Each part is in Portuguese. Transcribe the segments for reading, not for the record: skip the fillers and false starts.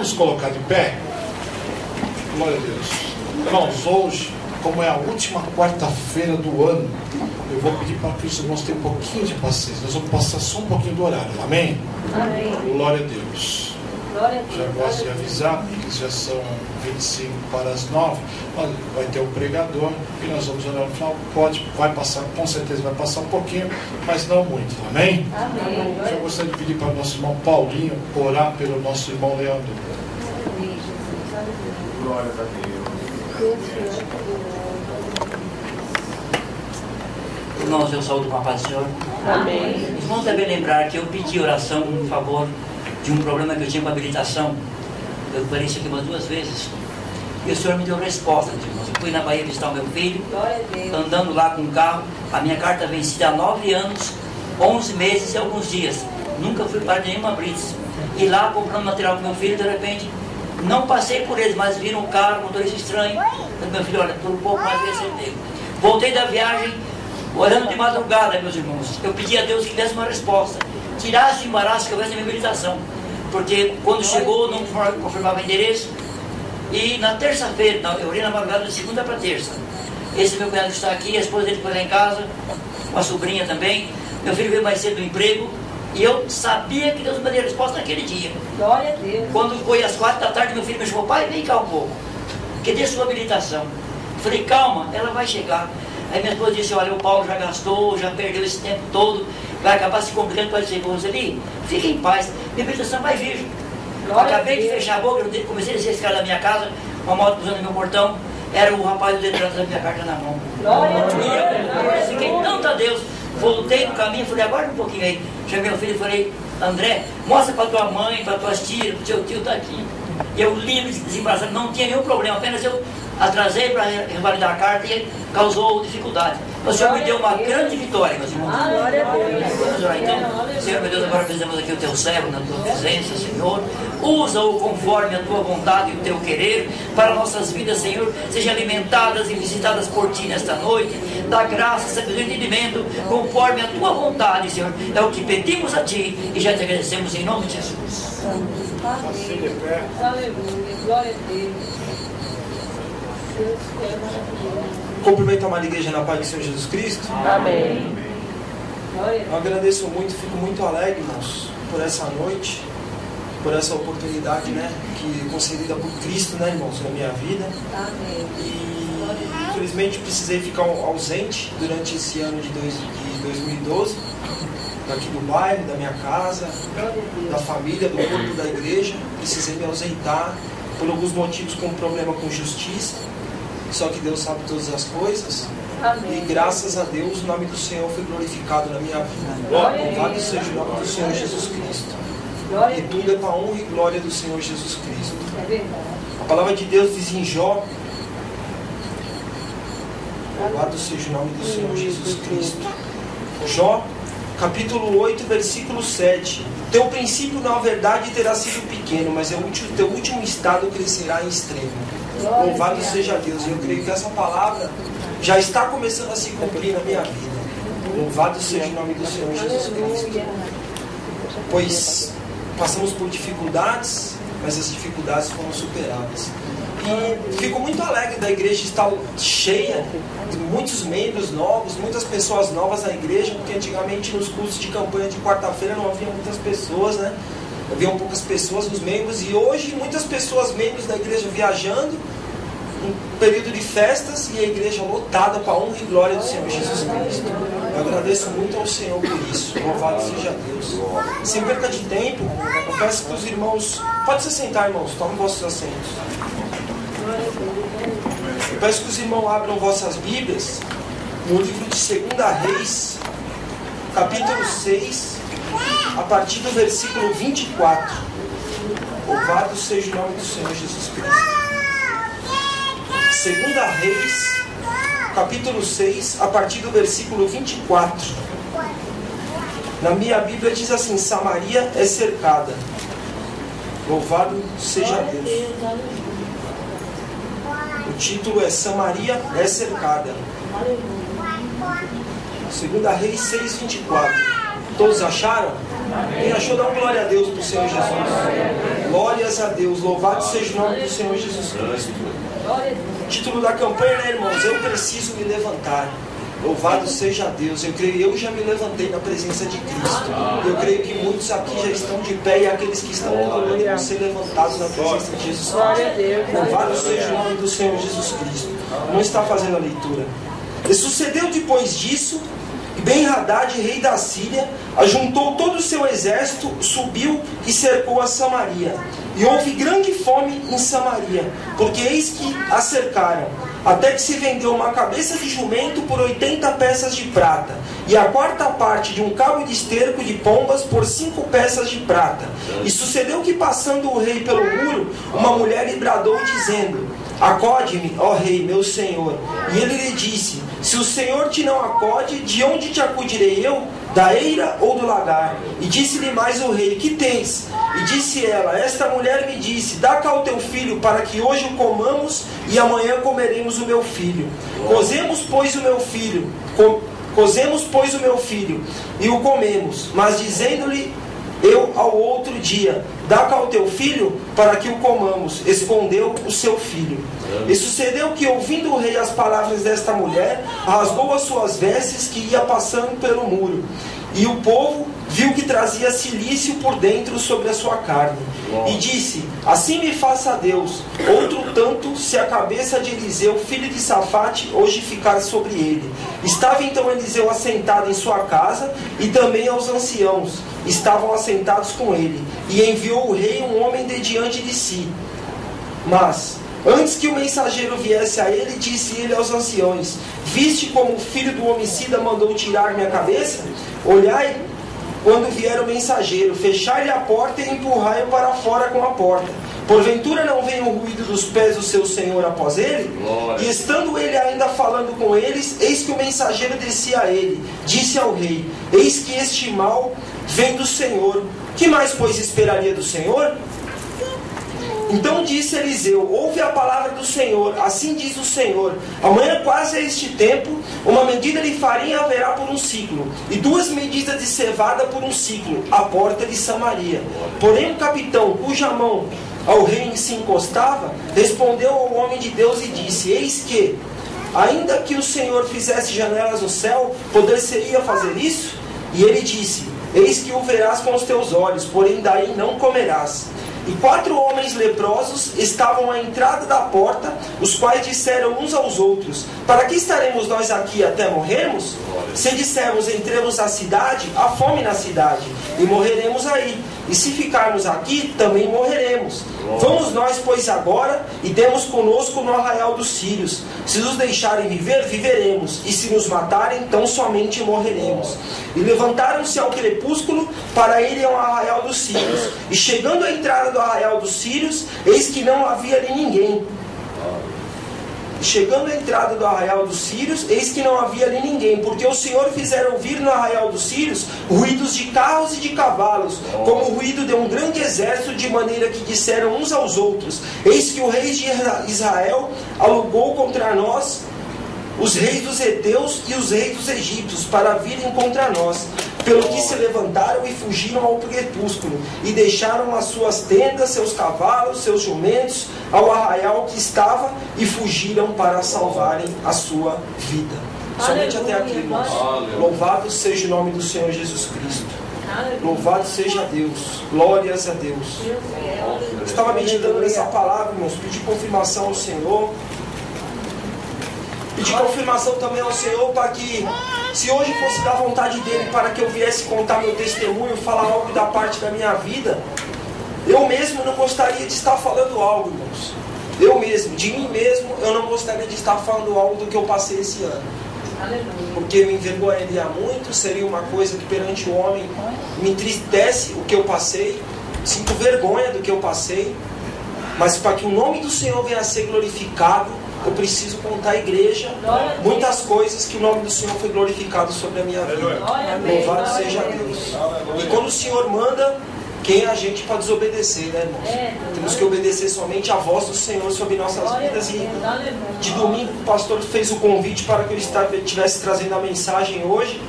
Vamos colocar de pé? Glória a Deus. Irmãos, hoje, como é a última quarta-feira do ano, eu vou pedir para que os irmãos tenham um pouquinho de paciência. Nós vamos passar só um pouquinho do horário. Amém? Amém. Glória a Deus. Glória a Deus. Já gosto de avisar que já são 25 para as 9. Vai ter o pregador e nós vamos orar no final. Vai passar, com certeza vai passar um pouquinho, mas não muito. Amém? Amém. Eu gostaria de pedir para o nosso irmão Paulinho orar pelo nosso irmão Leandro. Glória a Deus. Irmãos, eu saúdo com a paz do Senhor. Amém. Irmãos devem lembrar que eu pedi oração em favor de um problema que eu tinha com a habilitação. Eu falei isso aqui umas 2 vezes. E o Senhor me deu resposta, irmãos. Eu fui na Bahia visitar o meu filho, Glória a Deus. andando lá com o carro. A minha carta vencida há 9 anos, 11 meses e alguns dias. Nunca fui para nenhuma blitz. E lá comprando material para meu filho, de repente, não passei por eles, mas viram um carro, um motorista estranho. Eu, meu filho, olha, por um pouco mais receber. Voltei da viagem, orando de madrugada, meus irmãos. Eu pedi a Deus que desse uma resposta. Tirasse o embaraço que houvesse a minha habilitação. Porque quando chegou, não confirmava o endereço. E na terça-feira, eu orei na madrugada de segunda para terça. Esse meu cunhado está aqui, a esposa dele foi lá em casa, uma sobrinha também. Meu filho veio mais cedo do emprego. E eu sabia que Deus me daria resposta naquele dia. Glória a Deus. Quando foi às 4 da tarde, meu filho me chamou: pai, vem cá um pouco. Cadê sua habilitação? Eu falei: calma, ela vai chegar. Aí minha esposa disse: olha, o Paulo já gastou, já perdeu esse tempo todo, vai acabar se complicando para dizer: Roseli, fique em paz, minha habilitação vai vir. Acabei de fechar a boca, eu comecei a descer a escada da minha casa, uma moto cruzando meu portão, era o rapaz do Detran da minha carta na mão. Glória a Deus. E eu glorifiquei tanto a Deus. Voltei no caminho, falei: aguarda um pouquinho aí. Chamei meu filho e falei: André, mostra para tua mãe, para tuas tias, para o teu tio está aqui. E eu livre, desembaraçado, não tinha nenhum problema, apenas eu atrasei para revalidar a carta e causou dificuldade. O Senhor me deu uma grande vitória, meus irmãos. Glória a Deus. Vamos orar então. Senhor, meu Deus, agora fizemos aqui o teu servo na tua presença, Senhor. Usa-o conforme a tua vontade e o teu querer, para nossas vidas, Senhor, sejam alimentadas e visitadas por ti nesta noite. Dá graça, sabedoria e entendimento, conforme a tua vontade, Senhor. É o que pedimos a ti e já te agradecemos em nome de Jesus. Assim de pé. Aleluia. Glória a Deus. Deus é maravilhoso. Cumprimento a amada igreja na paz do Senhor Jesus Cristo. Amém. Glória a Eu agradeço muito, fico muito alegre, irmãos, por essa noite, por essa oportunidade, né, que concedida por Cristo, né, irmãos, na minha vida. Deus. Amém. E infelizmente precisei ficar ausente durante esse ano de 2012, daqui do bairro, da minha casa, da família, do corpo da igreja. Precisei me ausentar por alguns motivos, como problema com justiça. Só que Deus sabe todas as coisas. Amém. E graças a Deus o nome do Senhor foi glorificado na minha vida. Louvado seja o nome do Senhor Jesus Cristo. Glória E a tudo é para a honra e glória do Senhor Jesus Cristo. Deus. É verdade. A palavra de Deus diz em Jó: louvado seja o nome do Senhor Jesus Cristo. Jó, capítulo 8, versículo 7. Teu princípio, na verdade, terá sido pequeno, mas teu último estado crescerá em extremo. Louvado seja Deus. E eu creio que essa palavra já está começando a se cumprir na minha vida. Louvado seja o nome do Senhor Jesus Cristo. Pois passamos por dificuldades, mas as dificuldades foram superadas. E fico muito alegre da igreja estar cheia de muitos membros novos, muitas pessoas novas na igreja, porque antigamente nos cultos de campanha de quarta-feira não havia muitas pessoas, né? Haviam poucas pessoas, os membros, e hoje muitas pessoas, membros da igreja, viajando, um período de festas e a igreja lotada para a honra e glória do Senhor Jesus Cristo. Eu agradeço muito ao Senhor por isso. Louvado seja Deus. Sem perca de tempo, eu peço que os irmãos... Pode se sentar, irmãos, tomem vossos assentos. Eu peço que os irmãos abram vossas Bíblias no livro de 2 Reis, capítulo 6, a partir do versículo 24. Louvado seja o nome do Senhor Jesus Cristo. 2 Reis, capítulo 6, a partir do versículo 24. Na minha Bíblia diz assim: Samaria é cercada. Louvado seja Deus. O título é Samaria é cercada. 2 Reis 6, 24. Todos acharam? Quem achou, dá um glória a Deus para o Senhor Jesus. Glórias a Deus. Louvado seja o nome do Senhor Jesus Cristo. Título da campanha, né, irmãos? Eu preciso me levantar. Louvado seja Deus. Eu creio, eu já me levantei na presença de Cristo. Eu creio que muitos aqui já estão de pé e aqueles que estão orando vão ser levantados na presença de Jesus Cristo. Louvado seja o nome do Senhor Jesus Cristo. Não está fazendo a leitura. E sucedeu depois disso, Ben-Hadad, rei da Síria, ajuntou todo o seu exército, subiu e cercou a Samaria. E houve grande fome em Samaria, porque eis que a cercaram, até que se vendeu uma cabeça de jumento por 80 peças de prata, e a quarta parte de um cabo de esterco de pombas por 5 peças de prata. E sucedeu que, passando o rei pelo muro, uma mulher lhe bradou, dizendo: acode-me, ó rei, meu senhor. E ele lhe disse: se o Senhor te não acode, de onde te acudirei eu? Da eira ou do lagar? E disse-lhe mais o rei: que tens? E disse ela: esta mulher me disse: dá cá o teu filho, para que hoje o comamos e amanhã comeremos o meu filho. Cozemos, pois, o meu filho, e o comemos. Mas dizendo-lhe eu ao outro dia: dá cá o teu filho, para que o comamos, escondeu o seu filho. E sucedeu que, ouvindo o rei as palavras desta mulher, rasgou as suas vestes, que ia passando pelo muro. E o povo viu que trazia cilício por dentro sobre a sua carne. E disse: assim me faça Deus, outro tanto, se a cabeça de Eliseu, filho de Safate, hoje ficar sobre ele. Estava então Eliseu assentado em sua casa, e também aos anciãos estavam assentados com ele. E enviou o rei um homem de diante de si. Mas antes que o mensageiro viesse a ele, disse ele aos anciãos: viste como o filho do homicida mandou tirar minha cabeça? Olhai, quando vier o mensageiro, fechai-lhe a porta e empurrai-o para fora com a porta. Porventura não vem o ruído dos pés do seu senhor após ele? Glória. E estando ele ainda falando com eles, eis que o mensageiro descia a ele. Disse ao rei: eis que este mal vem do Senhor. Que mais, pois, esperaria do Senhor? Então disse Eliseu: ouve a palavra do Senhor, assim diz o Senhor: amanhã, quase a este tempo, uma medida de farinha haverá por um ciclo, e 2 medidas de cevada por um ciclo, à porta de Samaria. Porém o capitão, cuja mão ao rei se encostava, respondeu ao homem de Deus e disse: eis que, ainda que o Senhor fizesse janelas no céu, poder-se-ia fazer isso? E ele disse: eis que o verás com os teus olhos, porém daí não comerás. E 4 homens leprosos estavam à entrada da porta, os quais disseram uns aos outros: para que estaremos nós aqui até morrermos? Se dissermos: entremos na cidade, há fome na cidade, e morreremos aí. E se ficarmos aqui, também morreremos. Vamos nós, pois, agora, e demos conosco no arraial dos sírios. Se nos deixarem viver, viveremos. E se nos matarem, tão somente morreremos. E levantaram-se ao crepúsculo para irem ao arraial dos sírios. E chegando à entrada do arraial dos sírios, eis que não havia ali ninguém. Chegando à entrada do arraial dos sírios, eis que não havia ali ninguém, porque o Senhor fizera ouvir no arraial dos sírios ruídos de carros e de cavalos, como o ruído de um grande exército, de maneira que disseram uns aos outros: eis que o rei de Israel alugou contra nós os reis dos heteus e os reis dos egípcios para virem contra nós. Pelo que se levantaram e fugiram ao crepúsculo, e deixaram as suas tendas, seus cavalos, seus jumentos, ao arraial que estava, e fugiram para salvarem a sua vida. Somente até aqui, irmãos. Louvado seja o nome do Senhor Jesus Cristo. Louvado seja Deus. Glórias a Deus. Eu estava meditando nessa palavra, irmãos. Pedi confirmação ao Senhor. Pedi confirmação também ao Senhor para que, se hoje fosse da vontade dEle, para que eu viesse contar meu testemunho, falar algo da parte da minha vida, eu mesmo não gostaria de estar falando algo, irmãos. Eu mesmo, de mim mesmo, eu não gostaria de estar falando algo do que eu passei esse ano. Porque me envergonharia muito, seria uma coisa que perante o homem me entristece o que eu passei, sinto vergonha do que eu passei, mas para que o nome do Senhor venha a ser glorificado, eu preciso contar à igreja muitas coisas que o nome do Senhor foi glorificado sobre a minha vida. Louvado seja Deus. E quando o Senhor manda, quem é a gente para desobedecer, né, irmãos? Temos que obedecer somente a voz do Senhor sobre nossas vidas. E de domingo o pastor fez o convite para que eu estivesse trazendo a mensagem hoje.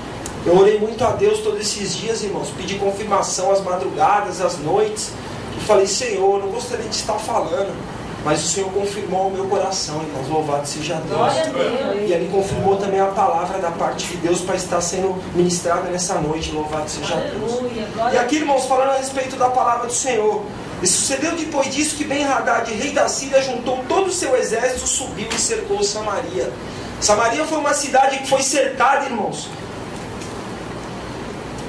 Eu orei muito a Deus todos esses dias, irmãos. Pedi confirmação às madrugadas, às noites. E falei, Senhor, eu não gostaria de estar falando, mas o Senhor confirmou o meu coração, irmãos. Louvado seja Deus. E Ele confirmou também a palavra da parte de Deus para estar sendo ministrada nessa noite. Louvado seja Deus. E aqui, irmãos, falando a respeito da palavra do Senhor. E sucedeu depois disso que Ben-Hadad, rei da Síria, juntou todo o seu exército, subiu e cercou Samaria. Samaria foi uma cidade que foi cercada, irmãos,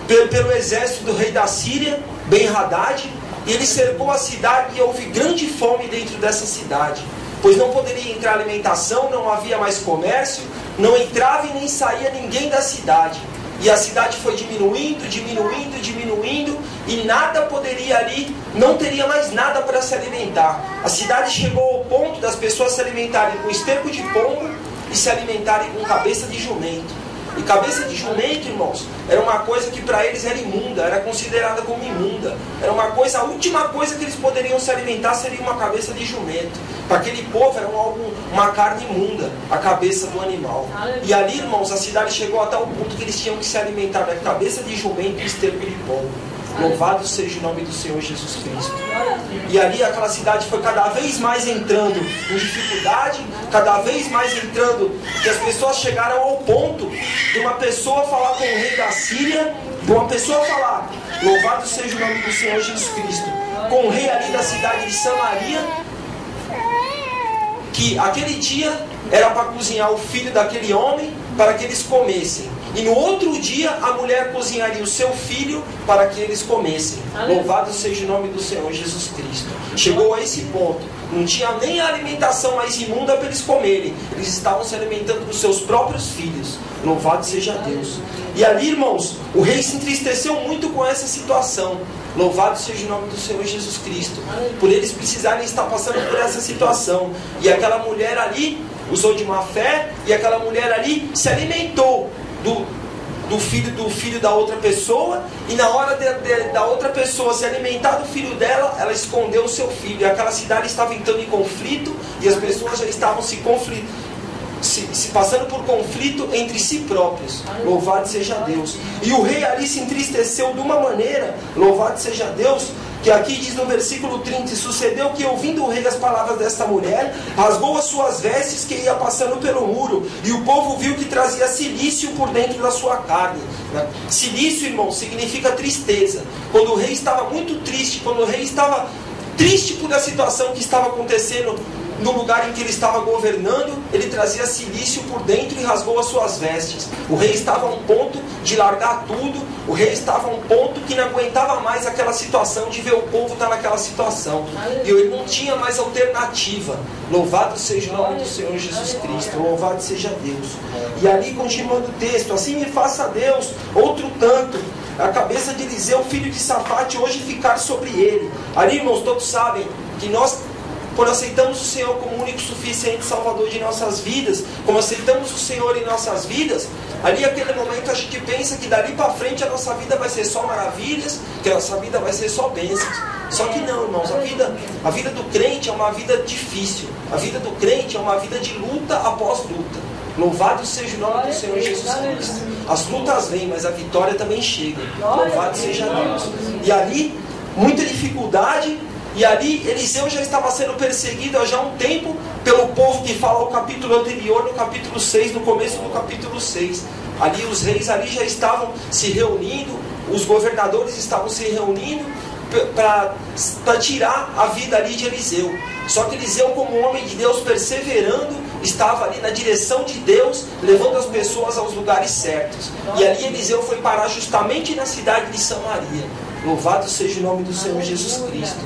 pelo exército do rei da Síria, Ben-Hadad. E ele cercou a cidade e houve grande fome dentro dessa cidade, pois não poderia entrar alimentação, não havia mais comércio, não entrava e nem saía ninguém da cidade. E a cidade foi diminuindo, diminuindo, diminuindo, e nada poderia ali, não teria mais nada para se alimentar. A cidade chegou ao ponto das pessoas se alimentarem com esterco de pombo e se alimentarem com cabeça de jumento. E cabeça de jumento, irmãos, era uma coisa que para eles era imunda, era considerada como imunda. Era uma coisa, a última coisa que eles poderiam se alimentar seria uma cabeça de jumento. Para aquele povo era uma carne imunda, a cabeça do animal. E ali, irmãos, a cidade chegou até o ponto que eles tinham que se alimentar da cabeça de jumento e esterco de pombo. Louvado seja o nome do Senhor Jesus Cristo. E ali aquela cidade foi cada vez mais entrando em dificuldade, cada vez mais entrando, que as pessoas chegaram ao ponto de uma pessoa falar com o rei da Síria, de uma pessoa falar, louvado seja o nome do Senhor Jesus Cristo, com o rei ali da cidade de Samaria, que aquele dia era para cozinhar o filho daquele homem para que eles comessem. E no outro dia a mulher cozinharia o seu filho para que eles comessem. Louvado seja o nome do Senhor Jesus Cristo. Chegou a esse ponto. Não tinha nem a alimentação mais imunda para eles comerem. Eles estavam se alimentando dos seus próprios filhos. Louvado seja Deus. E ali, irmãos, o rei se entristeceu muito com essa situação. Louvado seja o nome do Senhor Jesus Cristo. Por eles precisarem estar passando por essa situação. E aquela mulher ali usou de má fé. E aquela mulher ali se alimentou do filho da outra pessoa, e na hora da outra pessoa se alimentar do filho dela, ela escondeu o seu filho. E aquela cidade estava entrando em conflito, e as pessoas já estavam se passando por conflito entre si próprios. Louvado seja Deus. E o rei ali se entristeceu de uma maneira, louvado seja Deus, que aqui diz no versículo 30, sucedeu que ouvindo o rei as palavras desta mulher, rasgou as suas vestes que ia passando pelo muro, e o povo viu que trazia cilício por dentro da sua carne. Cilício, irmão, significa tristeza. Quando o rei estava muito triste, quando o rei estava triste por a situação que estava acontecendo no lugar em que ele estava governando, ele trazia cilício por dentro e rasgou as suas vestes. O rei estava a um ponto de largar tudo, o rei estava a um ponto que não aguentava mais aquela situação, de ver o povo estar naquela situação. E ele não tinha mais alternativa. Louvado seja o nome do Senhor Jesus Cristo, louvado seja Deus. E ali, continuando o texto, assim me faça Deus outro tanto, a cabeça de Eliseu, filho de Safate, hoje ficar sobre ele. Ali, irmãos, todos sabem que nós, quando aceitamos o Senhor como único suficiente Salvador de nossas vidas, como aceitamos o Senhor em nossas vidas, ali naquele momento a gente pensa que dali para frente a nossa vida vai ser só maravilhas, que a nossa vida vai ser só bênçãos. Só que não, irmãos, a vida do crente é uma vida difícil. A vida do crente é uma vida de luta após luta. Louvado seja o nome do Senhor Jesus Cristo. As lutas vêm, mas a vitória também chega. Louvado seja Deus. E ali, muita dificuldade. E ali Eliseu já estava sendo perseguido há já um tempo pelo povo, que fala o capítulo anterior, no capítulo 6, no começo do capítulo 6. Ali os reis ali já estavam se reunindo, os governadores estavam se reunindo para tirar a vida ali de Eliseu. Só que Eliseu, como homem de Deus, perseverando, estava ali na direção de Deus, levando as pessoas aos lugares certos. E ali Eliseu foi parar justamente na cidade de Samaria. Louvado seja o nome do Senhor Jesus Cristo.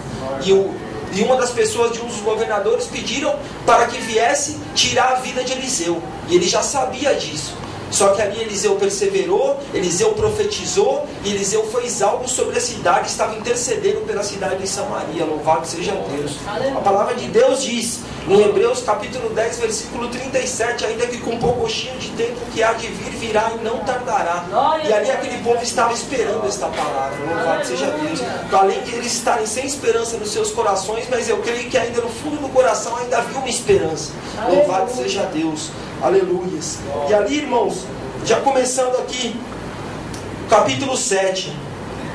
E uma das pessoas, de um dos governadores, pediram para que viesse tirar a vida de Eliseu. E ele já sabia disso. Só que ali Eliseu perseverou, Eliseu profetizou, e Eliseu foi algo sobre a cidade, estava intercedendo pela cidade de Samaria. Louvado seja Deus. A palavra de Deus diz, em Hebreus capítulo 10, versículo 37, ainda que com pouquinho de tempo que há de vir, virá e não tardará. E ali aquele povo estava esperando esta palavra. Louvado seja Deus. Então, além de eles estarem sem esperança nos seus corações, mas eu creio que ainda no fundo do coração ainda havia uma esperança. Louvado seja Deus. Aleluias. E ali, irmãos, já começando aqui capítulo 7.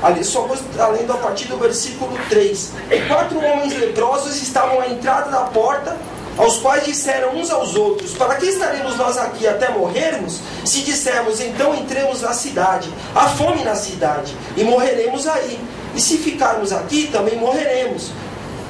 Ali, só vou lendo a partir do versículo 3. 4 homens leprosos estavam à entrada da porta, aos quais disseram uns aos outros: para que estaremos nós aqui até morrermos? Se dissermos, então entremos na cidade. Há fome na cidade, e morreremos aí. E se ficarmos aqui, também morreremos.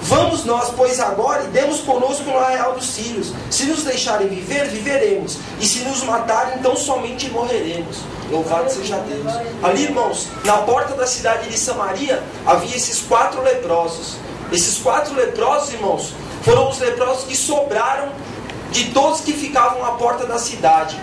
Vamos nós, pois, agora e demos conosco no arraial dos sírios. Se nos deixarem viver, viveremos. E se nos matarem, então somente morreremos. Louvado seja Deus. Ali, irmãos, na porta da cidade de Samaria, havia esses 4 leprosos. Esses 4 leprosos, irmãos, foram os leprosos que sobraram de todos que ficavam à porta da cidade.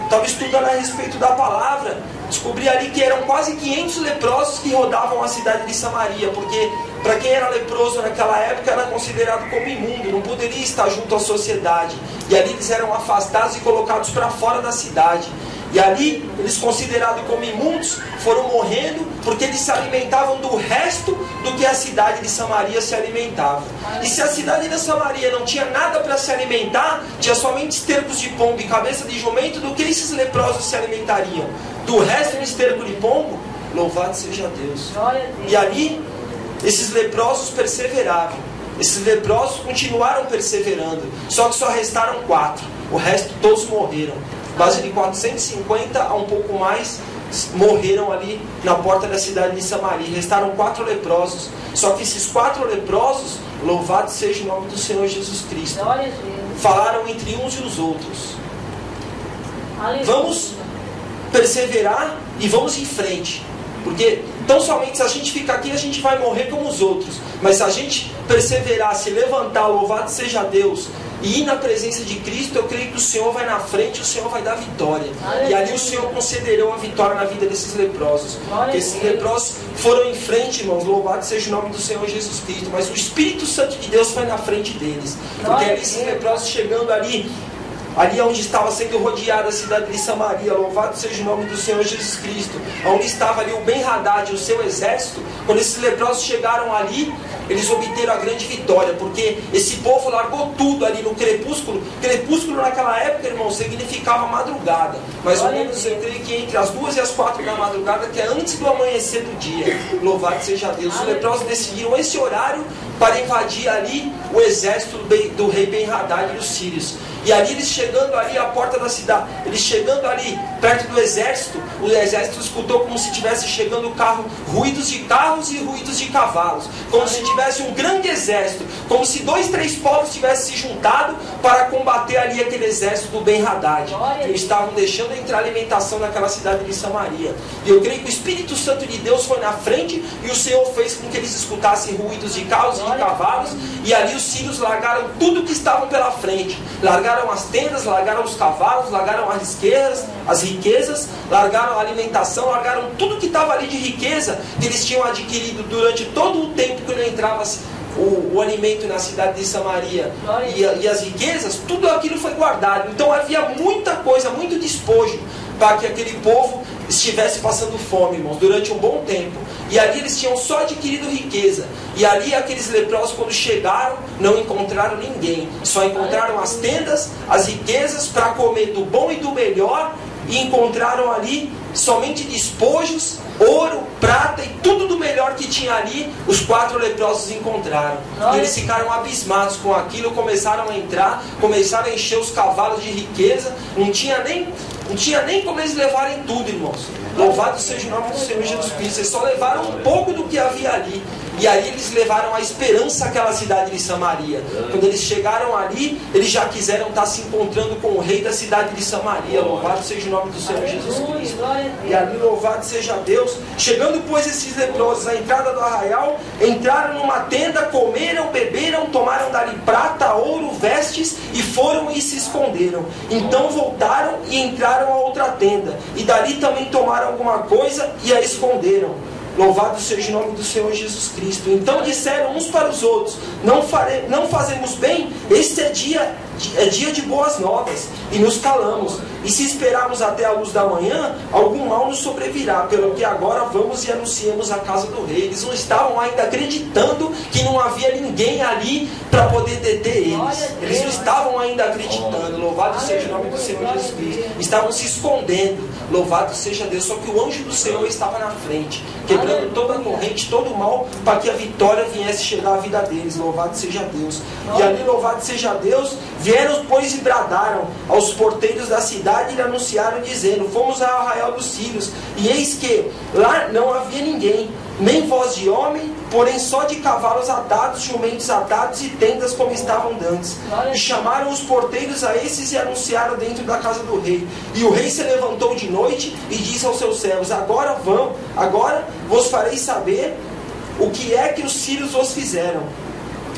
Estava estudando a respeito da palavra, descobri ali que eram quase 500 leprosos que rodavam a cidade de Samaria, porque para quem era leproso naquela época era considerado como imundo, não poderia estar junto à sociedade. E ali eles eram afastados e colocados para fora da cidade. E ali, eles considerados como imundos, foram morrendo porque eles se alimentavam do resto do que a cidade de Samaria se alimentava. E se a cidade de Samaria não tinha nada para se alimentar, tinha somente estercos de pombo e cabeça de jumento, do que esses leprosos se alimentariam? Do resto do esterco de pombo? Louvado seja Deus. E ali, esses leprosos perseveravam. Esses leprosos continuaram perseverando. Só que só restaram 4. O resto todos morreram. Base de 450 a um pouco mais morreram ali na porta da cidade de Samaria. Restaram 4 leprosos. Só que esses 4 leprosos, louvado seja o nome do Senhor Jesus Cristo, falaram entre uns e os outros: vamos perseverar e vamos em frente. Porque tão somente se a gente ficar aqui, a gente vai morrer como os outros. Mas se a gente perseverar, se levantar, louvado seja Deus, e ir na presença de Cristo, eu creio que o Senhor vai na frente, o Senhor vai dar vitória. E ali o Senhor concedereu a vitória na vida desses leprosos. Porque esses leprosos foram em frente, irmãos, louvado seja o nome do Senhor Jesus Cristo. Mas o Espírito Santo de Deus foi na frente deles. Porque ali esses leprosos chegando ali onde estava sendo rodeada a cidade de Samaria, louvado seja o nome do Senhor Jesus Cristo, onde estava ali o Ben-Hadad e o seu exército, quando esses leprosos chegaram ali, eles obteram a grande vitória, porque esse povo largou tudo ali no crepúsculo. Crepúsculo naquela época, irmão, significava madrugada, mais ou menos eu creio que entre as 2 e as 4 da madrugada, que é antes do amanhecer do dia. Louvado seja Deus. Os leprosos decidiram esse horário para invadir ali o exército do rei Ben-Hadad e dos sírios. E ali eles chegando ali à porta da cidade, eles chegando ali perto do exército, o exército escutou como se estivesse chegando ruídos de carros e ruídos de cavalos, como se tivesse um grande exército, como se 2, 3 povos tivessem se juntado para combater ali aquele exército do Ben-Hadad. Eles estavam deixando entrar alimentação naquela cidade de Samaria. E eu creio que o Espírito Santo de Deus foi na frente e o Senhor fez com que eles escutassem ruídos de carros e de cavalos, e ali os sírios largaram tudo que estavam pela frente. Largaram as tendas, largaram os cavalos, largaram as riquezas, largaram a alimentação, largaram tudo que estava ali de riqueza que eles tinham adquirido durante todo o tempo que não entrava o alimento na cidade de Samaria e as riquezas, tudo aquilo foi guardado. Então havia muita coisa, muito despojo para que aquele povo estivesse passando fome, irmãos, durante um bom tempo. E ali eles tinham só adquirido riqueza. E ali aqueles leprosos, quando chegaram, não encontraram ninguém. Só encontraram as tendas, as riquezas para comer do bom e do melhor. E encontraram ali somente despojos, ouro, prata e tudo do melhor que tinha ali, os 4 leprosos encontraram. E eles ficaram abismados com aquilo, começaram a entrar, começaram a encher os cavalos de riqueza. Não tinha nem como eles levarem tudo, irmãos. Louvado seja o nome do Senhor Jesus Cristo. Eles só levaram um pouco do que havia ali. E aí eles levaram a esperança àquela cidade de Samaria. Quando eles chegaram ali, eles já quiseram estar se encontrando com o rei da cidade de Samaria. Louvado seja o nome do Senhor Jesus Cristo. E ali, louvado seja Deus. Chegando, pois, esses leprosos à entrada do arraial, entraram numa tenda, comeram, beberam, tomaram dali prata, ouro, vestes, e foram e se esconderam. Então voltaram e entraram a outra tenda, e dali também tomaram alguma coisa e a esconderam. Louvado seja o nome do Senhor Jesus Cristo. Então disseram uns para os outros: não fazemos bem? Este é dia de boas novas, e nos calamos. E se esperarmos até a luz da manhã, algum mal nos sobrevirá, pelo que agora vamos e anunciemos a casa do rei. Eles não estavam ainda acreditando que não havia ninguém ali para poder deter eles. Eles não estavam ainda acreditando. Louvado seja o nome do Senhor Jesus Cristo. Estavam se escondendo. Louvado seja Deus. Só que o anjo do Senhor estava na frente, quebrando toda a corrente, todo o mal, para que a vitória viesse chegar à vida deles. Louvado seja Deus. E ali, louvado seja Deus, vieram, pois, e bradaram aos porteiros da cidade e lhe anunciaram, dizendo: fomos ao arraial dos Sírios, e eis que lá não havia ninguém, nem voz de homem, porém só de cavalos atados, jumentos atados e tendas como estavam dantes. E chamaram os porteiros a esses e anunciaram dentro da casa do rei. E o rei se levantou de noite e disse aos seus servos: agora vos farei saber o que é que os sírios vos fizeram.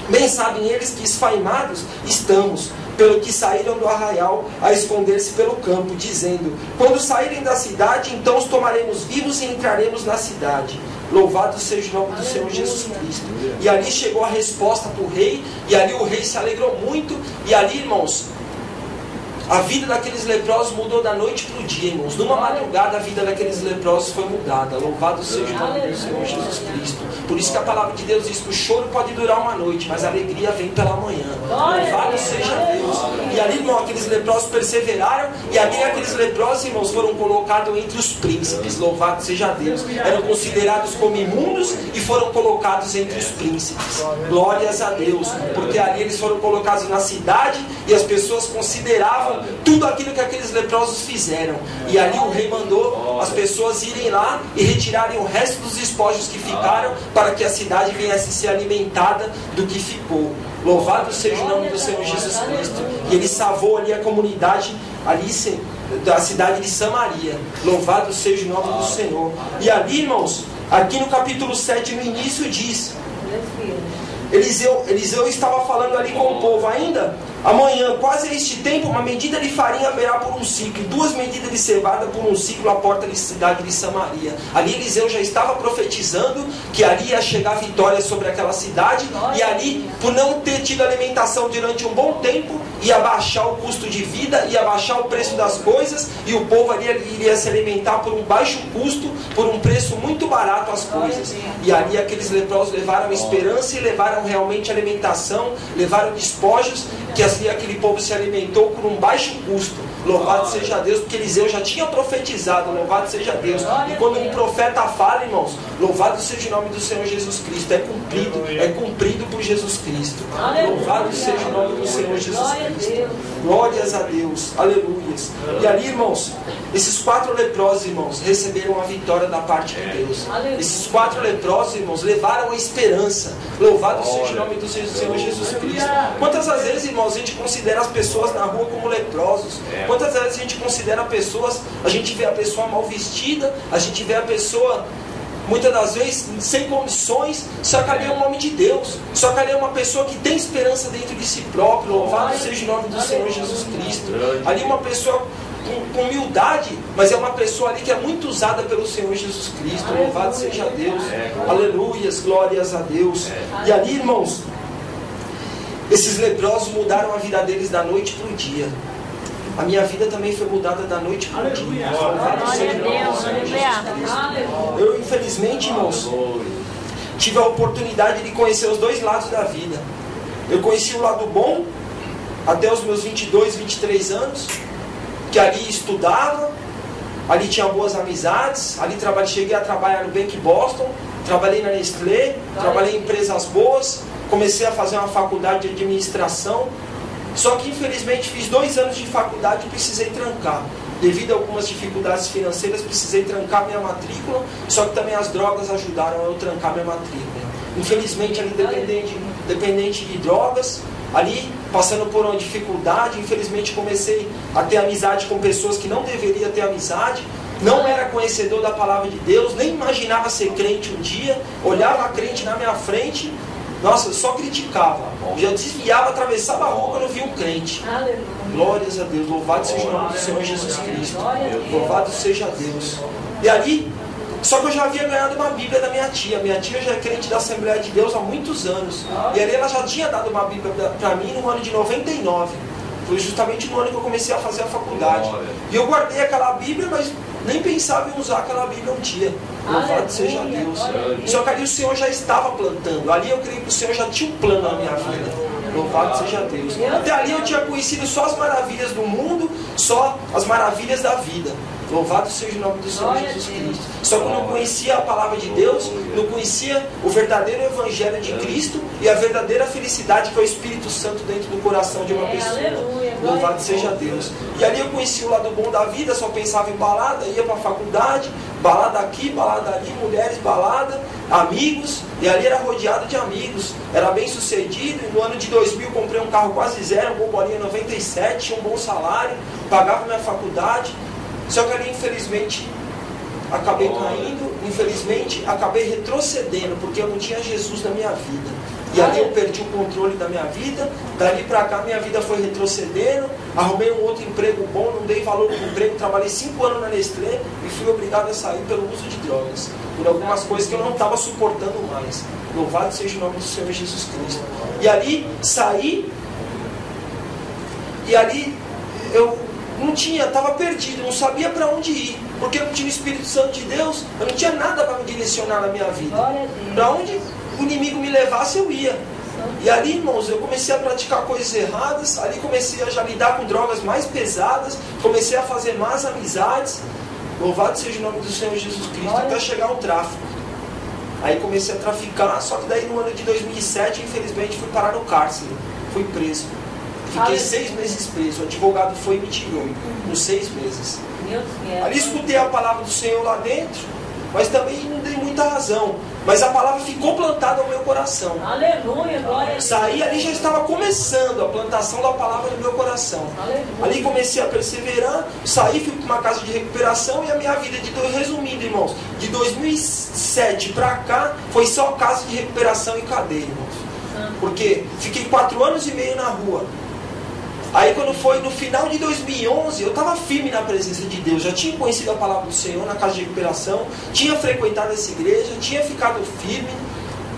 Bem sabem eles que esfaimados estamos, pelo que saíram do arraial a esconder-se pelo campo, dizendo: quando saírem da cidade, então os tomaremos vivos e entraremos na cidade. Louvado seja o nome do Senhor Jesus Cristo. E ali chegou a resposta para o rei, e ali o rei se alegrou muito, e ali, irmãos, a vida daqueles leprosos mudou da noite para o dia, irmãos. Numa madrugada a vida daqueles leprosos foi mudada. Louvado seja o nome do Senhor Jesus Cristo. Por isso que a palavra de Deus diz que o choro pode durar uma noite, mas a alegria vem pela manhã. Louvado seja Deus. E ali, irmão, aqueles leprosos perseveraram, e ali aqueles leprosos, irmãos, foram colocados entre os príncipes. Louvado seja Deus. Eram considerados como imundos e foram colocados entre os príncipes. Glórias a Deus. Porque ali eles foram colocados na cidade e as pessoas consideravam tudo aquilo que aqueles leprosos fizeram. E ali o rei mandou as pessoas irem lá e retirarem o resto dos despojos que ficaram, para que a cidade viesse ser alimentada do que ficou. Louvado seja o nome do Senhor Jesus Cristo. E ele salvou ali a comunidade ali da cidade de Samaria. Louvado seja o nome do Senhor. E ali, irmãos, aqui no capítulo 7, no início diz: Eliseu estava falando ali com o povo: ainda amanhã, quase a este tempo, uma medida de farinha haverá por um ciclo, e 2 medidas de cevada por um ciclo à porta da cidade de Samaria. Ali Eliseu já estava profetizando que ali ia chegar vitória sobre aquela cidade, e ali, por não ter tido alimentação durante um bom tempo, ia baixar o custo de vida, ia baixar o preço das coisas, e o povo ali iria se alimentar por um baixo custo, por um preço muito barato as coisas. E ali aqueles leprosos levaram esperança e levaram realmente alimentação, levaram despojos, que assim aquele povo se alimentou por um baixo custo. Louvado seja Deus, porque Eliseu já tinha profetizado. Louvado seja Deus. E quando um profeta fala, irmãos, louvado seja o nome do Senhor Jesus Cristo. É cumprido por Jesus Cristo. Louvado seja o nome do Senhor Jesus Cristo. Glórias a Deus. Aleluias. E ali, irmãos, esses 4 leprosos, irmãos, receberam a vitória da parte de Deus. Esses 4 leprosos, irmãos, levaram a esperança. Louvado seja o nome do Senhor Jesus Cristo. Quantas das vezes, irmãos, a gente considera as pessoas na rua como leprosos? Quantas vezes a gente considera pessoas, a gente vê a pessoa mal vestida, a gente vê a pessoa, muitas das vezes, sem condições, só que ali é um homem de Deus, só que ali é uma pessoa que tem esperança dentro de si próprio. Louvado seja o nome do Senhor Jesus Cristo. Ali é uma pessoa com humildade, mas é uma pessoa ali que é muito usada pelo Senhor Jesus Cristo. Louvado seja Deus. Aleluias, glórias a Deus. E ali, irmãos, esses leprosos mudaram a vida deles da noite para o dia. A minha vida também foi mudada da noite para o dia. Louvado seja o nome do Senhor Jesus Cristo. Eu, infelizmente, irmãos, tive a oportunidade de conhecer os 2 lados da vida. Eu conheci o lado bom até os meus 22, 23 anos, que ali estudava, ali tinha boas amizades, ali cheguei a trabalhar no Bank Boston, trabalhei na Nestlé, trabalhei em empresas boas, comecei a fazer uma faculdade de administração. Só que infelizmente fiz 2 anos de faculdade e precisei trancar. Devido a algumas dificuldades financeiras, precisei trancar minha matrícula. Só que também as drogas ajudaram a eu trancar minha matrícula. Infelizmente, ali dependente de drogas, ali passando por uma dificuldade, infelizmente comecei a ter amizade com pessoas que não deveria ter amizade. Não era conhecedor da palavra de Deus, nem imaginava ser crente um dia. Olhava a crente na minha frente, nossa, eu só criticava. Já desviava, atravessava a rua quando eu via um crente. Glórias a Deus. Louvado seja o nome do Senhor Jesus Cristo. Louvado seja Deus. E ali, só que eu já havia ganhado uma Bíblia da minha tia. Minha tia já é crente da Assembleia de Deus há muitos anos. E ali ela já tinha dado uma Bíblia para mim no ano de 99. Foi justamente no ano que eu comecei a fazer a faculdade. E eu guardei aquela Bíblia, mas nem pensava em usar aquela Bíblia um dia. Louvado seja Deus. Só que ali o Senhor já estava plantando. Ali eu creio que o Senhor já tinha um plano na minha vida. Louvado seja Deus. Até ali eu tinha conhecido só as maravilhas do mundo, só as maravilhas da vida. Louvado seja o nome do Senhor Jesus Cristo. Só que eu não conhecia a palavra de Deus, não conhecia o verdadeiro evangelho de Cristo e a verdadeira felicidade que é o Espírito Santo dentro do coração de uma pessoa. Louvado seja Deus. E ali eu conheci o lado bom da vida, só pensava em balada, ia para a faculdade, balada aqui, balada ali, mulheres, balada, amigos, e ali era rodeado de amigos, era bem sucedido. No ano de 2000 comprei um carro quase zero, um Bobolinha 97, tinha um bom salário, pagava minha faculdade. Só que ali, infelizmente, acabei caindo, infelizmente, acabei retrocedendo, porque eu não tinha Jesus na minha vida. E ali eu perdi o controle da minha vida, dali pra cá minha vida foi retrocedendo, arrumei um outro emprego bom, não dei valor no emprego, trabalhei 5 anos na Nestlé e fui obrigado a sair pelo uso de drogas, por algumas coisas que eu não estava suportando mais. Louvado seja o nome do Senhor Jesus Cristo. E ali saí, e ali eu não tinha, estava perdido, não sabia para onde ir, porque eu não tinha o Espírito Santo de Deus, eu não tinha nada para me direcionar na minha vida. Para onde o inimigo me levasse, eu ia. E ali, irmãos, eu comecei a praticar coisas erradas, ali comecei a já lidar com drogas mais pesadas, comecei a fazer más amizades. Louvado seja o nome do Senhor Jesus Cristo, até chegar ao tráfico. Aí comecei a traficar, só que daí no ano de 2007, infelizmente, fui parar no cárcere, fui preso. Fiquei 6 meses preso, o advogado foi e me tirou, nos 6 meses. Ali escutei a palavra do Senhor lá dentro, mas também não dei muita razão. Mas a palavra ficou plantada no meu coração. Aleluia, glória. Saí ali, já estava começando a plantação da palavra no meu coração. Aleluia. Ali comecei a perseverar, saí, fui para uma casa de recuperação e a minha vida, resumindo, irmãos, de 2007 para cá, foi só casa de recuperação e cadeia, irmãos. Porque fiquei 4 anos e meio na rua. Aí quando foi no final de 2011, eu estava firme na presença de Deus, já tinha conhecido a palavra do Senhor na casa de recuperação, tinha frequentado essa igreja, tinha ficado firme.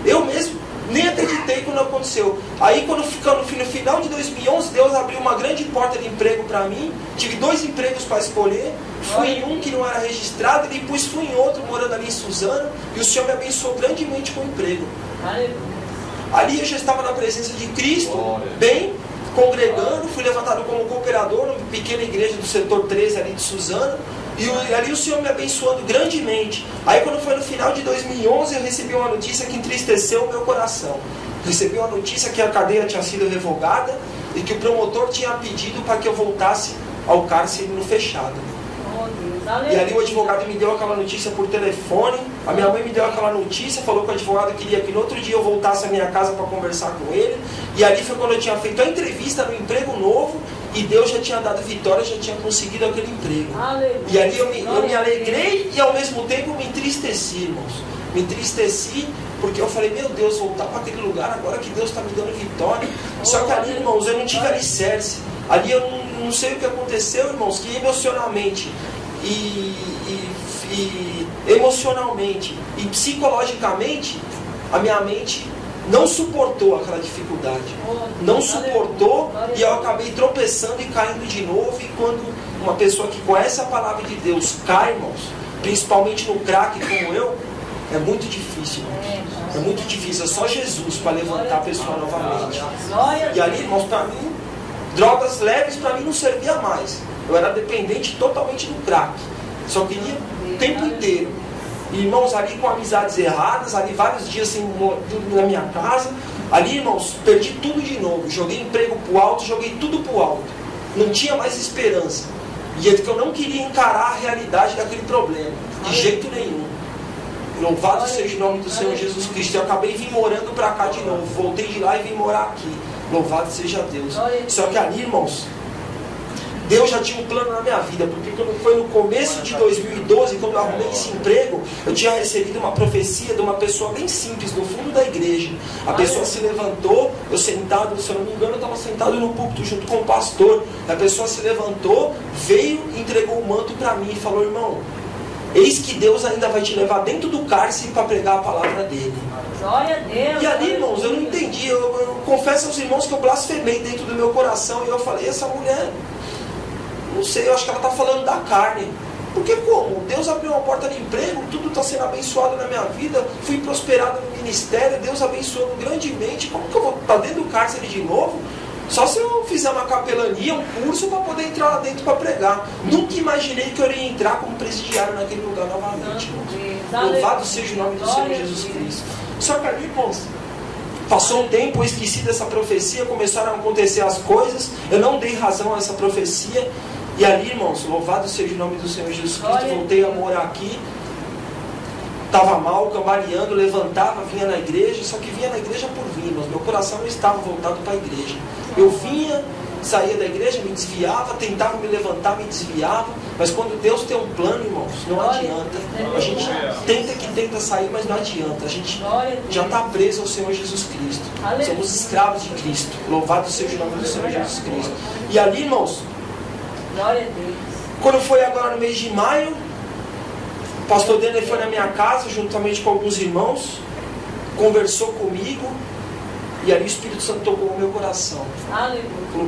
Eu mesmo nem acreditei quando aconteceu. Aí quando ficou no final de 2011, Deus abriu uma grande porta de emprego para mim, tive 2 empregos para escolher, fui em um que não era registrado, e depois fui em outro, morando ali em Suzano, e o Senhor me abençoou grandemente com o emprego. Ali eu já estava na presença de Cristo, bem, congregando, fui levantado como cooperador numa pequena igreja do setor 13 ali de Suzano, e ali o Senhor me abençoando grandemente. Aí quando foi no final de 2011, eu recebi uma notícia que entristeceu o meu coração. Recebi uma notícia que a cadeia tinha sido revogada e que o promotor tinha pedido para que eu voltasse ao cárcere no fechado. E ali o advogado me deu aquela notícia por telefone, a minha mãe me deu aquela notícia, falou que o advogado queria que no outro dia eu voltasse à minha casa para conversar com ele. E ali foi quando eu tinha feito a entrevista no emprego novo, e Deus já tinha dado vitória, já tinha conseguido aquele emprego. E ali eu me alegrei e ao mesmo tempo me entristeci, irmãos. Me entristeci porque eu falei, meu Deus, voltar para aquele lugar agora que Deus está me dando vitória. Só que ali, irmãos, eu não tive alicerce. Ali eu não sei o que aconteceu, irmãos, que emocionalmente e emocionalmente e psicologicamente a minha mente não suportou aquela dificuldade, não suportou, e eu acabei tropeçando e caindo de novo. E quando uma pessoa que conhece a palavra de Deus cai, irmãos, principalmente no crack como eu, é muito difícil, irmãos. É muito difícil, é só Jesus para levantar a pessoa novamente. E ali, irmãos, para mim, drogas leves para mim não servia mais. Eu era dependente totalmente do crack. Só queria o tempo inteiro. E, irmãos, ali com amizades erradas, ali vários dias sem na minha casa. Ali, irmãos, perdi tudo de novo. Joguei emprego pro alto, joguei tudo pro alto. Não tinha mais esperança. E é que eu não queria encarar a realidade daquele problema. De jeito nenhum. Louvado seja o nome do Senhor Jesus Cristo. Eu acabei vim morando para cá de novo. Voltei de lá e vim morar aqui. Louvado seja Deus. Só que ali, irmãos, Deus já tinha um plano na minha vida, porque quando foi no começo de 2012, quando eu arrumei esse emprego, eu tinha recebido uma profecia de uma pessoa bem simples, no fundo da igreja. A pessoa se levantou, eu sentado, se eu não me engano, eu estava sentado no púlpito junto com o pastor. A pessoa se levantou, veio, entregou o manto para mim e falou, irmão, eis que Deus ainda vai te levar dentro do cárcere para pregar a palavra dele. Glória a Deus. E ali, irmãos, eu não entendi, eu confesso aos irmãos que eu blasfemei dentro do meu coração, e eu falei, essa mulher, não sei, eu acho que ela está falando da carne. Porque como? Deus abriu uma porta de emprego, tudo está sendo abençoado na minha vida, fui prosperado no ministério, Deus abençoando grandemente, como que eu vou estar dentro do cárcere de novo? Só se eu fizer uma capelania, um curso para poder entrar lá dentro para pregar. Nunca imaginei que eu iria entrar como presidiário naquele lugar novamente. Louvado seja o nome do Senhor Jesus Cristo. Só que ali, irmãos, passou um tempo, eu esqueci dessa profecia, começaram a acontecer as coisas, eu não dei razão a essa profecia. E ali, irmãos, louvado seja o nome do Senhor Jesus Cristo, voltei a morar aqui. Estava mal, cambaleando, levantava, vinha na igreja, só que vinha na igreja por vir, mas meu coração não estava voltado para a igreja. Eu vinha, saía da igreja, me desviava, tentava me levantar, me desviava, mas quando Deus tem um plano, irmãos, não adianta. A gente tenta sair, mas não adianta. A gente já está preso ao Senhor Jesus Cristo. Somos escravos de Cristo. Louvado seja o nome do Senhor Jesus Cristo. E ali, irmãos, quando foi agora no mês de maio, o pastor Denner foi na minha casa, juntamente com alguns irmãos, conversou comigo, e ali o Espírito Santo tocou o meu coração. Falou,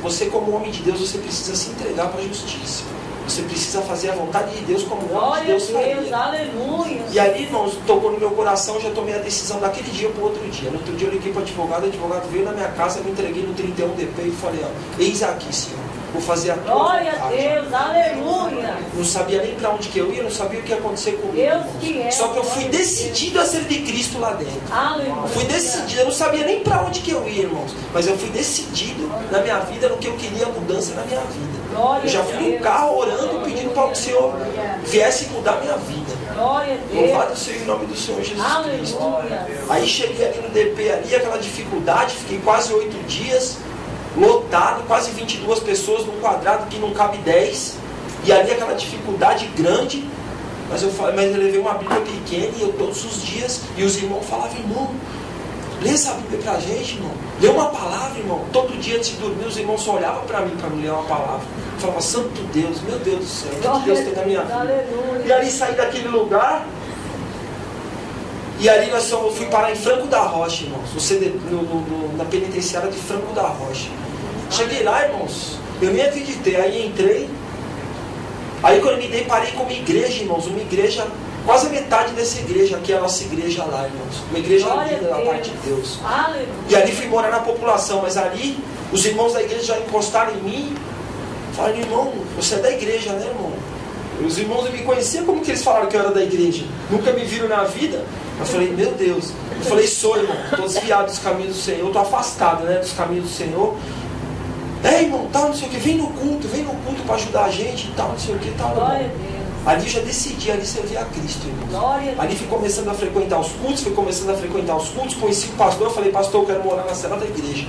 você como homem de Deus, você precisa se entregar para a justiça. Você precisa fazer a vontade de Deus como um homem de Deus faria. Aleluia. E ali, irmãos, tocou no meu coração, já tomei a decisão daquele dia para o outro dia. No outro dia eu liguei para o advogado veio na minha casa, me entreguei no 31DP e falei, ó, eis aqui, Senhor. Vou fazer a tua vontade. Glória a Deus, aleluia. Não sabia nem para onde que eu ia, não sabia o que ia acontecer comigo. Deus que é. Só que eu fui decidido a ser de Cristo lá dentro. Aleluia. Fui decidido, eu não sabia nem para onde que eu ia, irmãos. Mas eu fui decidido na minha vida, no que eu queria, mudança na minha vida. Glória Eu já fui no carro orando, pedindo para que o Senhor viesse mudar minha vida. Glória a Deus. Louvado seja o nome do Senhor Jesus Cristo. Aleluia. Aí cheguei ali no DP, ali, aquela dificuldade, fiquei quase 8 dias. Lotado, quase 22 pessoas num quadrado que não cabe 10, e ali aquela dificuldade grande, mas eu levei uma Bíblia pequena e eu todos os dias, e os irmãos falavam, irmão, lê essa Bíblia pra gente, irmão, lê uma palavra, irmão. Todo dia antes de dormir os irmãos só olhavam para mim para me ler uma palavra. Eu falava, santo Deus, meu Deus do céu, o que Deus tem na minha vida? E ali saí daquele lugar, e ali eu fui parar em Franco da Rocha, irmãos, na penitenciária de Franco da Rocha. Cheguei lá, irmãos, eu nem acreditei, aí entrei, aí quando eu me deparei com uma igreja, irmãos, uma igreja, quase a metade dessa igreja, aqui é a nossa igreja lá, irmãos, uma igreja linda da parte de Deus. Aleluia. E ali fui morar na população, mas ali, os irmãos da igreja já encostaram em mim, falaram, irmão, você é da igreja, né, irmão? Os irmãos me conheciam, como que eles falaram que eu era da igreja? Nunca me viram na vida. Eu falei, meu Deus, eu falei, sou, irmão, estou desviado dos caminhos do Senhor, estou afastado, né, dos caminhos do Senhor. Irmão, tal, não sei o que, vem no culto para ajudar a gente e tal, não sei o que, tal. Glória a Deus. Ali já decidi, ali servir a Cristo, irmão. Glória a Deus. Ali fui começando a frequentar os cultos, conheci o pastor, eu falei, pastor, eu quero morar na cela da igreja.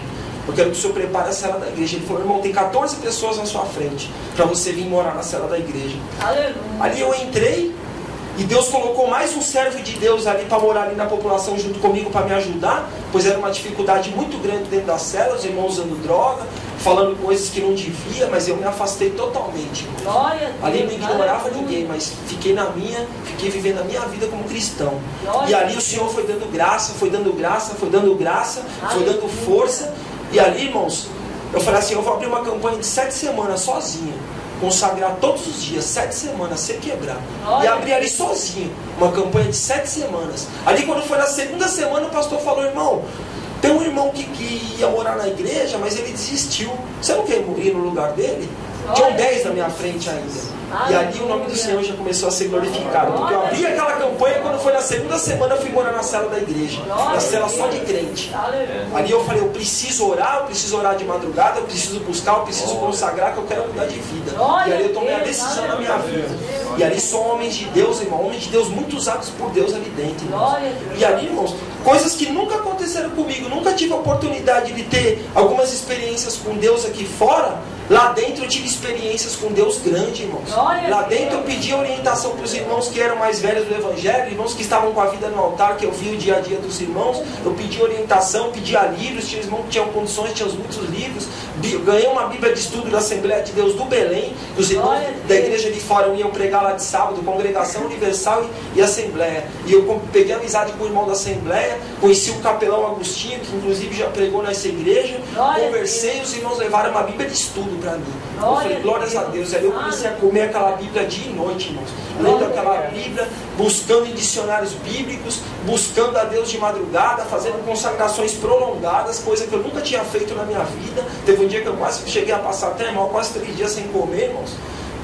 Eu quero que o senhor prepare a cela da igreja. Ele falou, irmão, tem 14 pessoas na sua frente para você vir morar na cela da igreja. Aleluia. Ali eu entrei e Deus colocou mais um servo de Deus ali para morar ali na população junto comigo para me ajudar, pois era uma dificuldade muito grande dentro da cela, os irmãos usando droga, falando coisas que não devia, mas eu me afastei totalmente. Glória a Deus. Ali não ignorava Aleluia. ninguém, mas fiquei vivendo a minha vida como cristão. Glória E ali o Senhor foi dando graça, foi dando força. E ali, irmãos, eu falei assim, eu vou abrir uma campanha de 7 semanas sozinho, consagrar todos os dias, 7 semanas, sem quebrar. E abri ali sozinho, uma campanha de 7 semanas. Ali quando foi na segunda semana, o pastor falou, irmão, tem um irmão que ia morar na igreja, mas ele desistiu. Você não quer ir no lugar dele? Tinham 10 na minha frente ainda. E ali o nome do Senhor já começou a ser glorificado. Porque eu abri aquela campanha, quando foi na segunda semana, eu fui morar na cela da igreja. Na cela só de crente. Ali eu falei, eu preciso orar de madrugada, eu preciso buscar, eu preciso consagrar, que eu quero mudar de vida. E ali eu tomei a decisão na minha vida. E ali são homens de Deus, irmão, homens de Deus muito usados por Deus ali dentro, irmãos. E ali, irmãos, coisas que nunca aconteceram comigo, nunca tive a oportunidade de ter algumas experiências com Deus aqui fora. Lá dentro eu tive experiências com Deus grande, irmãos. Lá dentro eu pedi orientação para os irmãos que eram mais velhos do Evangelho, irmãos que estavam com a vida no altar, que eu vi o dia a dia dos irmãos. Eu pedi orientação, pedia livros, tinha irmãos que tinham condições, tinham muitos livros. Ganhei uma Bíblia de estudo da Assembleia de Deus do Belém, dos irmãos da igreja de fora, eu ia pregar lá de sábado, Congregação Universal e Assembleia. E eu peguei amizade com o irmão da Assembleia, conheci o capelão Agostinho, que inclusive já pregou nessa igreja, conversei, os irmãos levaram uma Bíblia de estudo para mim. Eu falei, glórias a Deus. Aí eu comecei a comer aquela Bíblia dia e noite, irmãos. Lendo aquela Bíblia, buscando em dicionários bíblicos, buscando a Deus de madrugada, fazendo consagrações prolongadas, coisa que eu nunca tinha feito na minha vida. Teve um dia que eu quase cheguei a passar até mal, quase 3 dias sem comer, irmãos.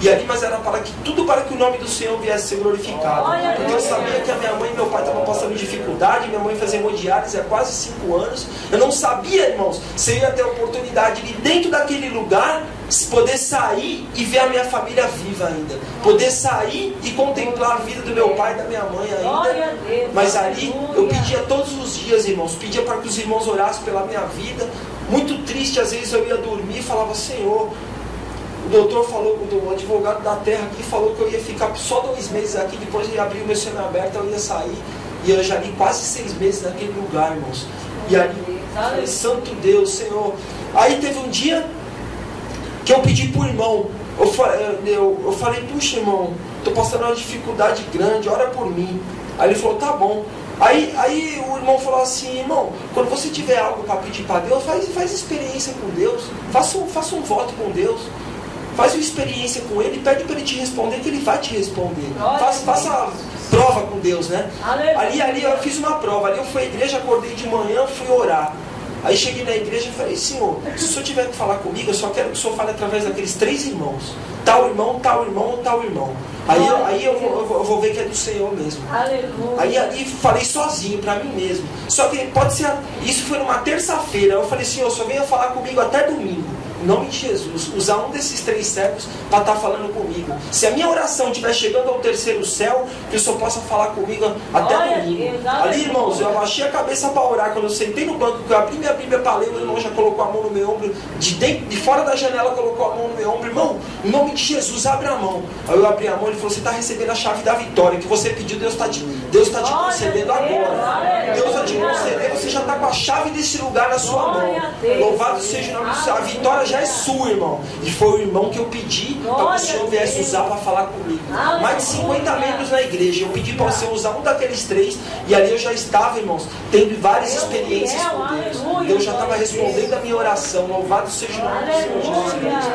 E ali, mas era para que tudo para que o nome do Senhor viesse ser glorificado. Porque eu sabia que a minha mãe e meu pai estavam passando dificuldade. Minha mãe fazia hemodiálise há quase 5 anos. Eu não sabia, irmãos, se eu ia ter a oportunidade de dentro daquele lugar poder sair e ver a minha família viva ainda. Poder sair e contemplar a vida do meu pai e da minha mãe ainda. Mas ali eu pedia todos os dias, irmãos, pedia para que os irmãos orassem pela minha vida. Muito triste, às vezes eu ia dormir e falava, Senhor, o doutor falou, o advogado da terra aqui falou que eu ia ficar só 2 meses aqui, depois eu ia abrir o meu semiaberto, eu ia sair. E eu já li quase 6 meses naquele lugar, irmãos. E ali, falei, santo Deus, Senhor. Aí teve um dia que eu pedi para o irmão, eu falei, puxa irmão, estou passando uma dificuldade grande, ora por mim. Aí ele falou, tá bom. Aí o irmão falou assim, irmão, quando você tiver algo para pedir para Deus, faz experiência com Deus, faça um voto com Deus, faz uma experiência com Ele, pede para Ele te responder, que Ele vai te responder. Faça prova com Deus, né? Ali eu fiz uma prova, ali eu fui à igreja, acordei de manhã, fui orar. Aí cheguei na igreja e falei, Senhor, se o Senhor tiver que falar comigo, eu só quero que o Senhor fale através daqueles 3 irmãos. Tal irmão, tal irmão, tal irmão. Aí eu vou ver que é do Senhor mesmo. Aí falei sozinho para mim mesmo. Só que pode ser, isso foi numa terça-feira. Eu falei, Senhor, só venha falar comigo até domingo. Em nome de Jesus, usar um desses 3 servos para estar falando comigo. Se a minha oração estiver chegando ao 3º céu, que o Senhor possa falar comigo até domingo. Ali, irmãos, eu abaixei a cabeça para orar. Quando eu sentei no banco, que eu abri minha Bíblia para ler, o irmão já colocou a mão no meu ombro. De fora da janela colocou a mão no meu ombro. Irmão, em nome de Jesus, abre a mão. Aí eu abri a mão e ele falou, você está recebendo a chave da vitória. Que você pediu, Deus está te concedendo agora. Deus vai te conceder, você já está com a chave desse lugar na sua mão. Louvado seja o nome do Senhor. A vitória já é sua, irmão. E foi o irmão que eu pedi para que o Senhor viesse usar para falar comigo. Mais de 50 membros na igreja. Eu pedi para você usar um daqueles 3. E ali eu já estava, irmãos, tendo várias experiências com Deus. Deus já estava respondendo a minha oração. Louvado seja o nome do Senhor Jesus.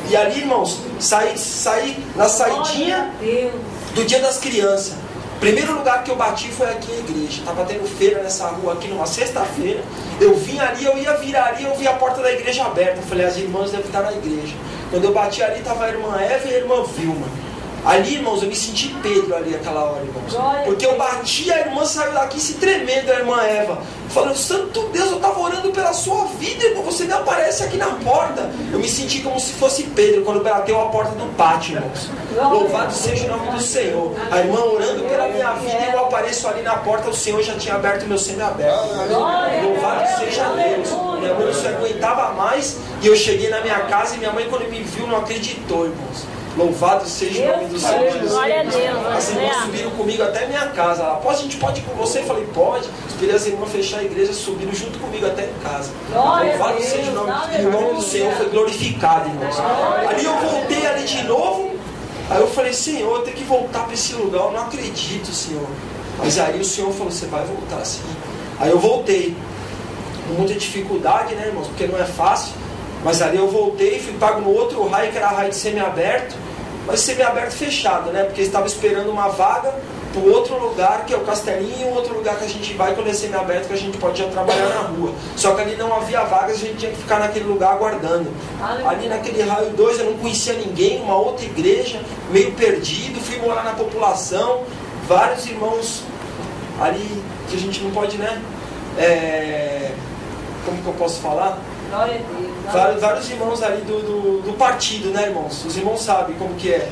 E ali, irmãos, saí na saidinha do Dia das Crianças. Primeiro lugar que eu bati foi aqui na igreja. Estava tendo feira nessa rua aqui numa sexta-feira. Eu vim ali, eu ia virar ali, eu vi a porta da igreja aberta. Eu falei, as irmãs devem estar na igreja. Quando eu bati ali, estava a irmã Eva e a irmã Vilma. Ali, irmãos, eu me senti Pedro ali aquela hora, irmãos. Porque eu bati, a irmã saiu daqui se tremendo, a irmã Eva. Falando, santo Deus, eu estava orando pela sua vida, irmão. Você me aparece aqui na porta. Eu me senti como se fosse Pedro, quando bateu a porta do pátio, irmãos. Louvado seja o nome do Senhor. A irmã orando pela minha vida, eu apareço ali na porta, o Senhor já tinha aberto o meu semi-aberto. Louvado seja Deus. Minha mãe não se aguentava mais. E eu cheguei na minha casa e minha mãe, quando me viu, não acreditou, irmãos. Louvado seja o nome do Senhor Jesus. As irmãs subiram comigo até a minha casa. A gente pode ir com você? Eu falei, pode. Esperei as irmãs fechar a igreja, subiram junto comigo até em casa. Louvado seja o nome do Senhor, foi glorificado, irmãos. Ali eu voltei ali de novo. Aí eu falei, Senhor, eu tenho que voltar para esse lugar. Eu não acredito, Senhor. Mas aí o Senhor falou, você vai voltar sim. Aí eu voltei. Com muita dificuldade, né, irmãos? Porque não é fácil. Mas ali eu voltei, fui pago no outro raio, que era raio de semiaberto, mas semiaberto fechado, né? Porque estava esperando uma vaga para o outro lugar, que é o Castelinho, e um outro lugar que a gente vai quando é semiaberto, que a gente pode já trabalhar na rua. Só que ali não havia vagas, a gente tinha que ficar naquele lugar aguardando. Ali naquele raio 2 eu não conhecia ninguém, uma outra igreja, meio perdido, fui morar na população, vários irmãos ali que a gente não pode, né? Como que eu posso falar? Vários irmãos ali do partido, né, irmãos? Os irmãos sabem como que é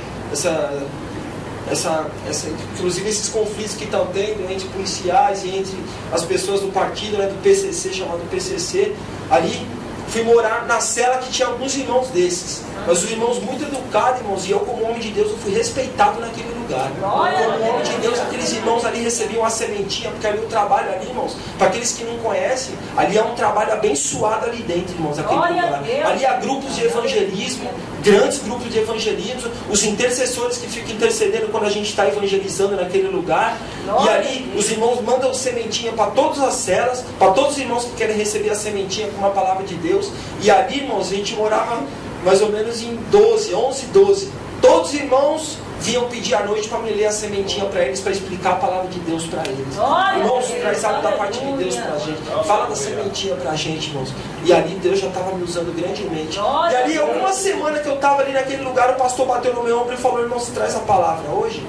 inclusive esses conflitos que estão tendo entre policiais e entre as pessoas do partido, né, do PCC, chamado PCC. Ali fui morar na cela que tinha alguns irmãos desses, mas os irmãos muito educados, irmãos, e eu como homem de Deus, eu fui respeitado naquele lugar. Como homem de Deus, aqueles irmãos ali recebiam a sementinha, porque ali o trabalho ali, irmãos, para aqueles que não conhecem, ali é um trabalho abençoado ali dentro, irmãos, aquele lugar. Ali há grupos de evangelismo, grandes grupos de evangelismo, os intercessores que ficam intercedendo quando a gente está evangelizando naquele lugar. E ali os irmãos mandam sementinha para todas as celas, para todos os irmãos que querem receber a sementinha com uma palavra de Deus. E ali, irmãos, a gente morava mais ou menos em 11, 12. Todos os irmãos vinham pedir à noite para me ler a sementinha para eles, para explicar a palavra de Deus para eles. Irmãos, traz algo da parte de Deus para a gente. Fala da sementinha para a gente, irmãos. E ali Deus já estava me usando grandemente. E ali, alguma semana que eu estava ali naquele lugar, o pastor bateu no meu ombro e falou: irmão, você traz a palavra hoje?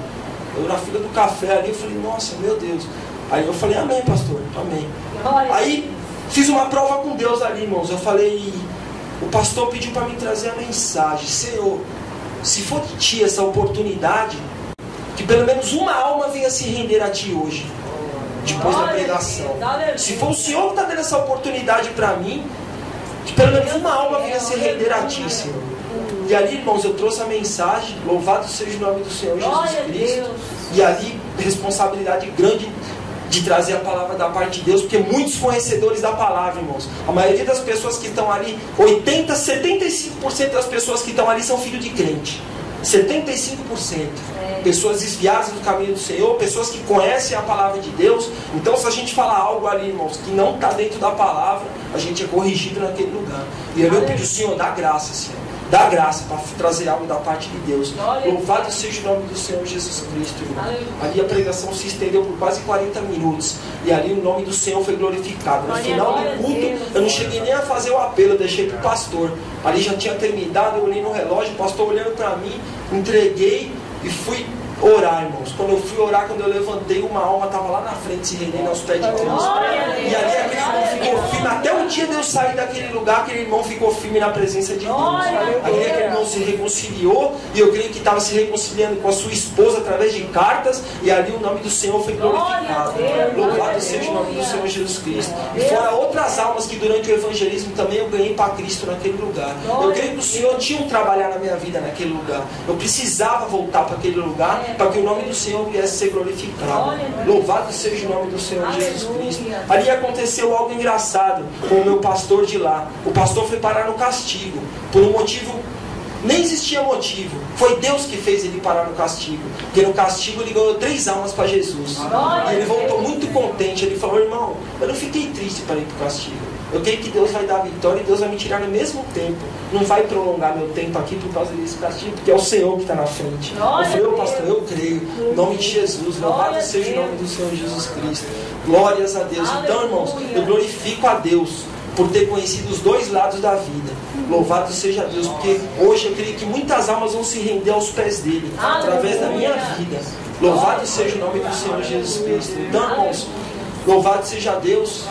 Eu na fila do café ali, eu falei: nossa, meu Deus. Aí eu falei: amém, pastor, amém. Aí fiz uma prova com Deus ali, irmãos. Eu falei: o pastor pediu para mim trazer a mensagem. Senhor, se for de ti essa oportunidade, que pelo menos uma alma venha se render a ti hoje, depois da pregação. Se for o Senhor que está dando essa oportunidade para mim, que pelo menos uma alma venha se render a ti, Senhor. E ali, irmãos, eu trouxe a mensagem: louvado seja o nome do Senhor Jesus Cristo. E ali, responsabilidade grande de trazer a palavra da parte de Deus, porque muitos fornecedores da palavra, irmãos. A maioria das pessoas que estão ali, 80, 75% das pessoas que estão ali são filhos de crente. 75%. Pessoas desviadas do caminho do Senhor, pessoas que conhecem a palavra de Deus. Então, se a gente falar algo ali, irmãos, que não está dentro da palavra, a gente é corrigido naquele lugar. E eu pedi: Senhor, dá graça, Senhor. Dá graça para trazer algo da parte de Deus. Louvado seja o nome do Senhor Jesus Cristo, irmão. Ali a pregação se estendeu por quase 40 minutos. E ali o nome do Senhor foi glorificado. No final do culto, eu não cheguei nem a fazer o apelo, eu deixei para o pastor. Ali já tinha terminado, eu olhei no relógio, o pastor olhando para mim, entreguei e fui orar, irmãos. Quando eu fui orar, quando eu levantei, uma alma estava lá na frente se rendendo aos pés de Cristo. E ali aquele irmão ficou firme. Até o dia de eu sair daquele lugar, aquele irmão ficou firme na presença de Deus. Ali aquele irmão se reconciliou, e eu creio que estava se reconciliando com a sua esposa através de cartas, e ali o nome do Senhor foi glorificado. Louvado seja o nome do Senhor Jesus Cristo. E fora outras almas que durante o evangelismo também eu ganhei para Cristo naquele lugar. Eu creio que o Senhor tinha um trabalhar na minha vida naquele lugar. Eu precisava voltar para aquele lugar, para que o nome do Senhor viesse ser glorificado. Louvado seja o nome do Senhor Jesus Cristo. Ali aconteceu algo engraçado com o meu pastor de lá. O pastor foi parar no castigo, por um motivo, nem existia motivo. Foi Deus que fez ele parar no castigo. Porque no castigo ele ganhou 3 almas para Jesus. E ele voltou muito contente. Ele falou: irmão, eu não fiquei triste para ir para o castigo. Eu creio que Deus vai dar a vitória e Deus vai me tirar no mesmo tempo. Não vai prolongar meu tempo aqui por causa desse castigo, porque é o Senhor que está na frente. Eu falei: ô pastor, eu creio. Em nome de Jesus, louvado seja o nome do Senhor Jesus Cristo. Glórias a Deus. Então, irmãos, eu glorifico a Deus por ter conhecido os dois lados da vida. Louvado seja Deus, porque hoje eu creio que muitas almas vão se render aos pés dele, através da minha vida. Louvado seja o nome do Senhor Jesus Cristo. Então, irmãos, louvado seja Deus.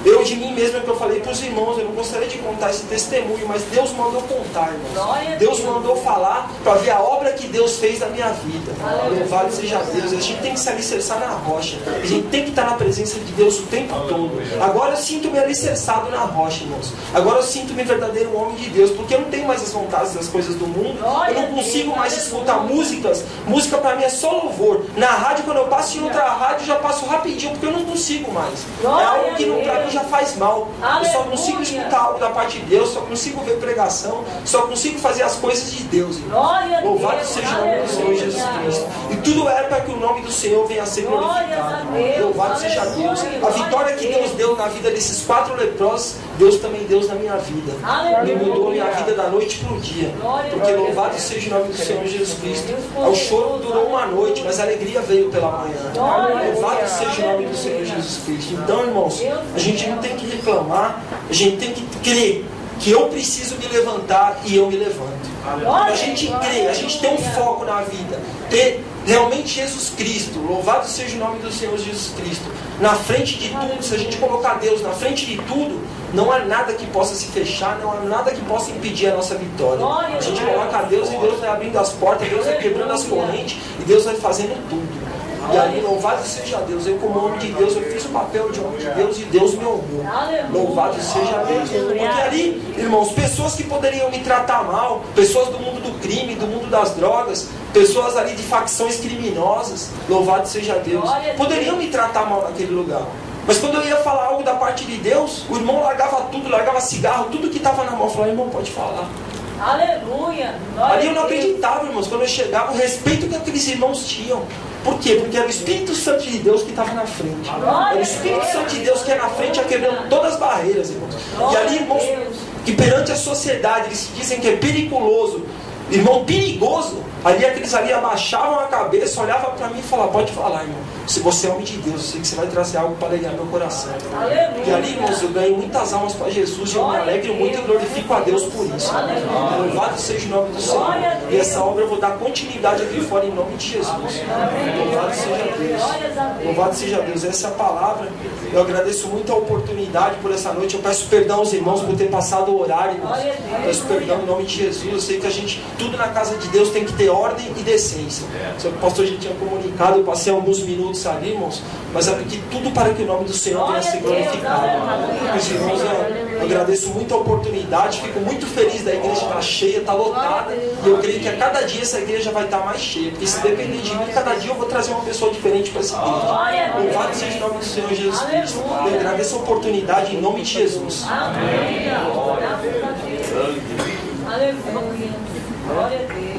Eu de mim mesmo, é que eu falei para os irmãos, eu não gostaria de contar esse testemunho, mas Deus mandou contar, irmãos. Deus mandou falar para ver a obra que Deus fez na minha vida. Louvado seja Deus. A gente tem que se alicerçar na rocha. A gente tem que estar na presença de Deus o tempo todo. Agora eu sinto-me alicerçado na rocha, irmãos. Agora eu sinto-me verdadeiro homem de Deus, porque eu não tenho mais as vontades das coisas do mundo. Eu não consigo mais escutar músicas. Música para mim é só louvor. Na rádio, quando eu passo em outra rádio, já passo rapidinho, porque eu não consigo mais. É algo que não, para mim, já faz mal. Eu só consigo escutar algo da parte de Deus, só consigo ver pregação, só consigo fazer as coisas de Deus, irmão. Louvado seja o nome do Senhor Jesus Cristo. E tudo é para que o nome do Senhor venha a ser glorificado. Louvado seja Deus. A vitória que Deus deu na vida desses 4 leprosos, Deus também deu na minha vida. Ele mudou a minha vida da noite para o dia. Porque louvado seja o nome do Senhor Jesus Cristo. O choro durou uma noite, mas a alegria veio pela manhã. Louvado seja o nome do Senhor Jesus Cristo. Então, irmãos, a gente não tem que reclamar, a gente tem que crer que eu preciso me levantar e eu me levanto. A gente crê, a gente tem um foco na vida, ter realmente Jesus Cristo. Louvado seja o nome do Senhor Jesus Cristo. Na frente de tudo, se a gente colocar Deus na frente de tudo, não há nada que possa se fechar, não há nada que possa impedir a nossa vitória. A gente coloca Deus e Deus vai abrindo as portas, Deus vai quebrando as correntes e Deus vai fazendo tudo. E ali, louvado seja Deus. Eu, como homem de Deus, eu fiz o papel de homem de Deus e Deus me honrou. Louvado seja Deus. Porque ali, irmãos, pessoas que poderiam me tratar mal, pessoas do mundo do crime, do mundo das drogas, pessoas ali de facções criminosas, louvado seja Deus, poderiam me tratar mal naquele lugar. Mas quando eu ia falar algo da parte de Deus, o irmão largava tudo, largava cigarro, tudo que estava na mão. Eu falava, irmão, pode falar. Aleluia. Ali eu não acreditava, irmãos, quando eu chegava, o respeito que aqueles irmãos tinham. Por quê? Porque era o Espírito Santo de Deus que estava na frente. Era o Espírito Santo de Deus que ia na frente, ia quebrando todas as barreiras, irmãos. E ali, irmãos, que perante a sociedade eles dizem que é periculoso, irmão, perigoso, ali aqueles ali abaixavam a cabeça, olhavam para mim e falavam, pode falar, irmão, se você é homem de Deus, eu sei que você vai trazer algo para alegrar meu coração. E ali, irmãos, eu ganho muitas almas para Jesus e eu me alegro muito e glorifico a Deus por isso. Louvado seja o nome do Senhor. E essa obra eu vou dar continuidade aqui fora em nome de Jesus. Louvado seja Deus. Louvado seja Deus. Essa é a palavra. Eu agradeço muito a oportunidade por essa noite. Eu peço perdão aos irmãos por ter passado o horário, irmãos. Peço perdão em nome de Jesus. Eu sei que a gente, tudo na casa de Deus tem que ter ordem e decência. O pastor já tinha comunicado, eu passei alguns minutos ali, irmãos, mas é porque tudo para que o nome do Senhor venha a ser glorificado. Meus irmãos, eu agradeço muito a oportunidade, fico muito feliz da igreja estar cheia, está lotada, e eu creio que a cada dia essa igreja vai estar mais cheia, porque se depender de mim, cada dia eu vou trazer uma pessoa diferente para essa igreja. Louvado seja o nome do Senhor Jesus Cristo. Eu agradeço a oportunidade em nome de Jesus. Amém. Aleluia. Glória a Deus.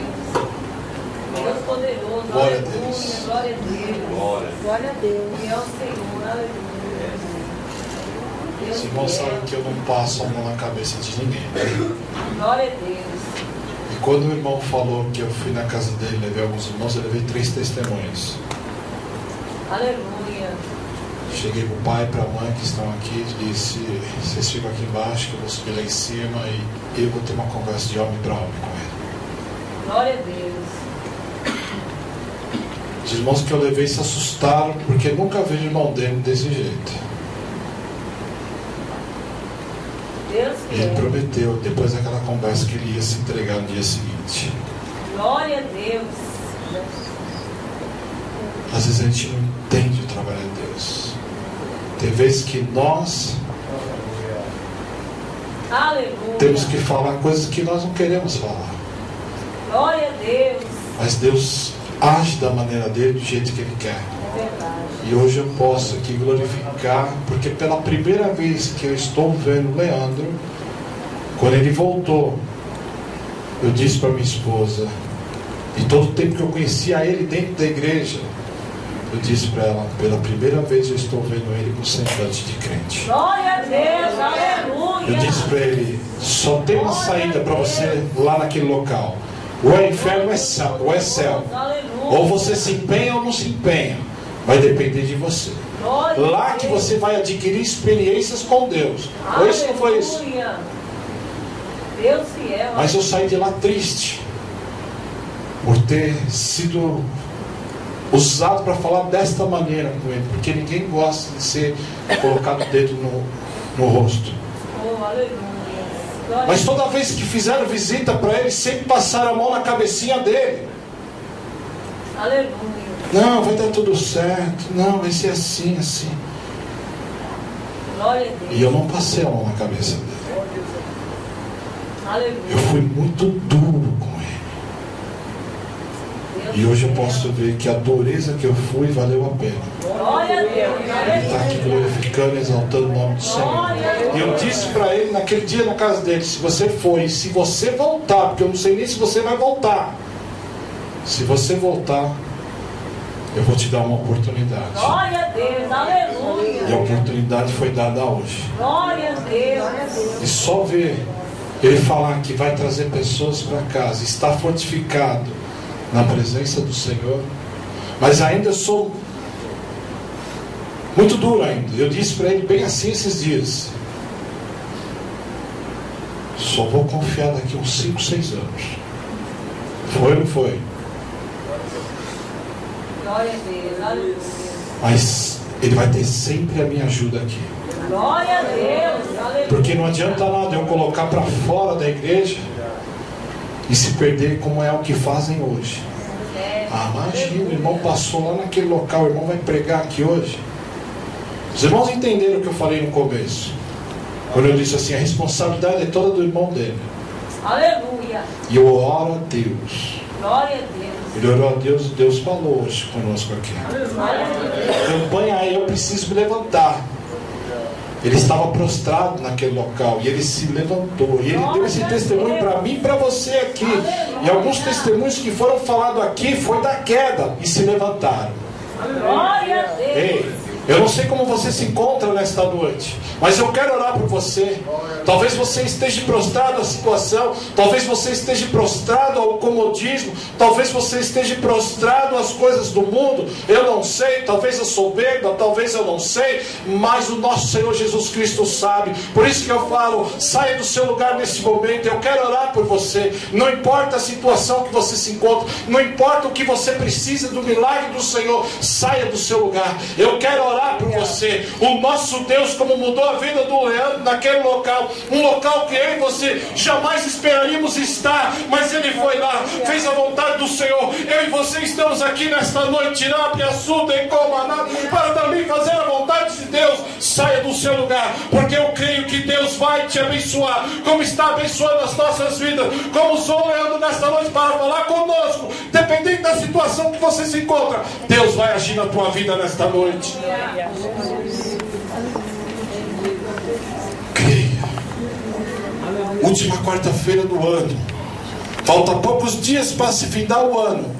Deus poderoso. Glória a Deus. Glória a Deus. Glória a Deus. E ao Senhor. Aleluia. Os irmãos sabem que eu não passo a mão na cabeça de ninguém. Glória a Deus. E quando o irmão falou que eu fui na casa dele, levei alguns irmãos, eu levei 3 testemunhas. Aleluia. Cheguei para o pai e para a mãe que estão aqui e disse, vocês ficam aqui embaixo que eu vou subir lá em cima e eu vou ter uma conversa de homem para homem com ele. Glória a Deus. Os irmãos que eu levei se assustaram porque nunca vi o irmão dele desse jeito. Deus E ele prometeu, depois daquela conversa, que ele ia se entregar no dia seguinte. Glória a Deus. Às vezes a gente não entende o trabalho de Deus. Tem vezes que nós Aleluia. temos que falar coisas que nós não queremos falar. Glória a Deus. Mas Deus age da maneira dele, do jeito que ele quer. É verdade. E hoje eu posso aqui glorificar, porque pela primeira vez que eu estou vendo o Leandro, quando ele voltou, eu disse para minha esposa, e todo o tempo que eu conhecia ele dentro da igreja, eu disse para ela, pela primeira vez eu estou vendo ele com semblante de crente. Glória a Deus. Aleluia. Eu disse para ele, só tem uma saída para você lá naquele local. Ou é inferno ou é céu. Ou você se empenha ou não se empenha. Vai depender de você. Lá que você vai adquirir experiências com Deus. Ou isso não foi isso? Deus fiel. Mas eu saí de lá triste por ter sido usado para falar desta maneira com ele, porque ninguém gosta de ser colocado o dedo no rosto. Oh, aleluia. Mas toda vez que fizeram visita para ele, sempre passaram a mão na cabecinha dele. Aleluia. Não, vai dar tudo certo. Não, vai ser assim, assim. Glória a Deus. E eu não passei a mão na cabeça dele. Aleluia. Eu fui muito duro com ele. Deus E hoje eu fiel. posso ver que a dureza que eu fui valeu a pena. Glória a Deus. Ele está aqui glorificando, exaltando o nome do Senhor. E eu disse para ele naquele dia na casa dele, se você for e se você voltar, porque eu não sei nem se você vai voltar. Se você voltar, eu vou te dar uma oportunidade. Glória a Deus. Aleluia. E a oportunidade foi dada hoje. Glória a Deus. E só ver ele falar que vai trazer pessoas para casa, está fortificado na presença do Senhor. Mas ainda sou muito duro ainda. Eu disse para ele bem assim esses dias. Só vou confiar daqui uns 5, 6 anos. Foi ou não foi? Glória a Deus. Aleluia. Mas ele vai ter sempre a minha ajuda aqui. Glória a Deus. Aleluia. Porque não adianta nada eu colocar para fora da igreja e se perder como é o que fazem hoje. Ah, imagina, o irmão passou lá naquele local, o irmão vai pregar aqui hoje. Os irmãos entenderam o que eu falei no começo, quando eu disse assim, a responsabilidade é toda do irmão dele. Aleluia. E eu oro a Deus. Glória a Deus. Ele orou a Deus e Deus falou hoje conosco aqui. Campanha, eu preciso me levantar. Ele estava prostrado naquele local e ele se levantou. E ele deu esse testemunho para mim e para você aqui. E alguns testemunhos que foram falados aqui foi da queda e se levantaram. Glória a Deus. Ei, eu não sei como você se encontra nesta noite, mas eu quero orar por você. Talvez você esteja prostrado à situação, talvez você esteja prostrado ao comodismo, talvez você esteja prostrado às coisas do mundo, eu não sei, talvez a soberba, talvez eu não sei, mas o nosso Senhor Jesus Cristo sabe. Por isso que eu falo, saia do seu lugar nesse momento. Eu quero orar por você. Não importa a situação que você se encontra, não importa o que você precisa do milagre do Senhor, saia do seu lugar. Eu quero orar por você. O nosso Deus, como mudou a vida do Leandro naquele local, um local que eu e você jamais esperaríamos estar, mas ele foi lá, fez a vontade do Senhor. Eu e você estamos aqui nesta noite, para também fazer a vontade de Deus. Saia do seu lugar, porque eu creio que Deus vai te abençoar, como está abençoando as nossas vidas, como usou o Leandro nesta noite para falar conosco. Dependendo da situação que você se encontra, Deus vai agir na tua vida nesta noite. Creia. Última quarta-feira do ano, falta poucos dias para se findar o ano.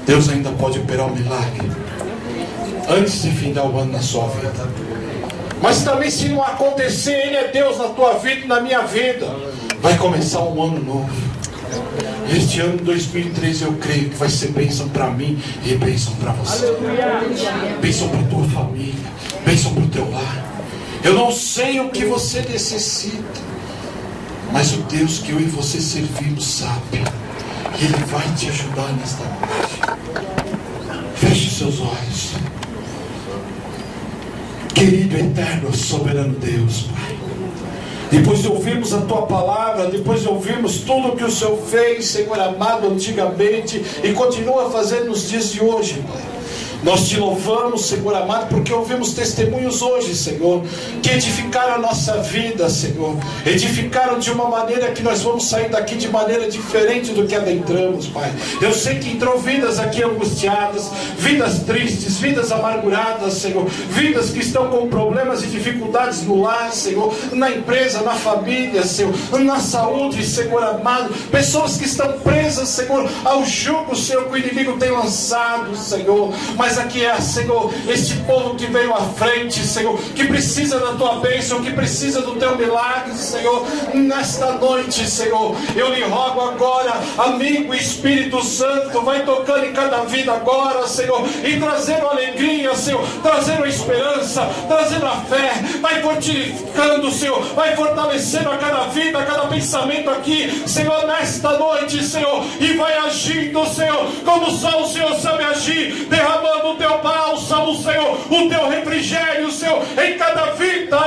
Deus ainda pode operar um milagre antes de findar o ano na sua vida. Mas também, se não acontecer, Ele é Deus na tua vida e na minha vida. Vai começar um ano novo. Este ano 2013 eu creio que vai ser bênção para mim e bênção para você. Bênção para a tua família, bênção para o teu lar. Eu não sei o que você necessita, mas o Deus que eu e você servimos sabe. E Ele vai te ajudar nesta noite. Feche seus olhos. Querido, eterno, soberano Deus, Pai, depois de ouvirmos a Tua palavra, depois de ouvirmos tudo o que o Senhor fez, Senhor amado, antigamente, e continua a fazer nos dias de hoje, Pai, nós te louvamos, Senhor amado, porque ouvimos testemunhos hoje, Senhor, que edificaram a nossa vida, Senhor. Edificaram de uma maneira que nós vamos sair daqui de maneira diferente do que adentramos, Pai. Eu sei que entrou vidas aqui angustiadas, vidas tristes, vidas amarguradas, Senhor. Vidas que estão com problemas e dificuldades no lar, Senhor, na empresa, na família, Senhor, na saúde, Senhor amado. Pessoas que estão presas, Senhor, ao jugo, Senhor, que o inimigo tem lançado, Senhor. Mas aqui é, Senhor, este povo que veio à frente, Senhor, que precisa da Tua bênção, que precisa do Teu milagre, Senhor. Nesta noite, Senhor, eu lhe rogo agora, amigo Espírito Santo, vai tocando em cada vida agora, Senhor, e trazendo alegria, Senhor, trazendo a esperança, trazendo a fé, vai fortificando, Senhor, vai fortalecendo a cada vida, a cada pensamento aqui, Senhor, nesta noite, Senhor, e vai agindo, Senhor, como só o Senhor sabe agir, derramando o Teu bálsamo, Senhor, o Teu refrigério, Senhor, em cada vida,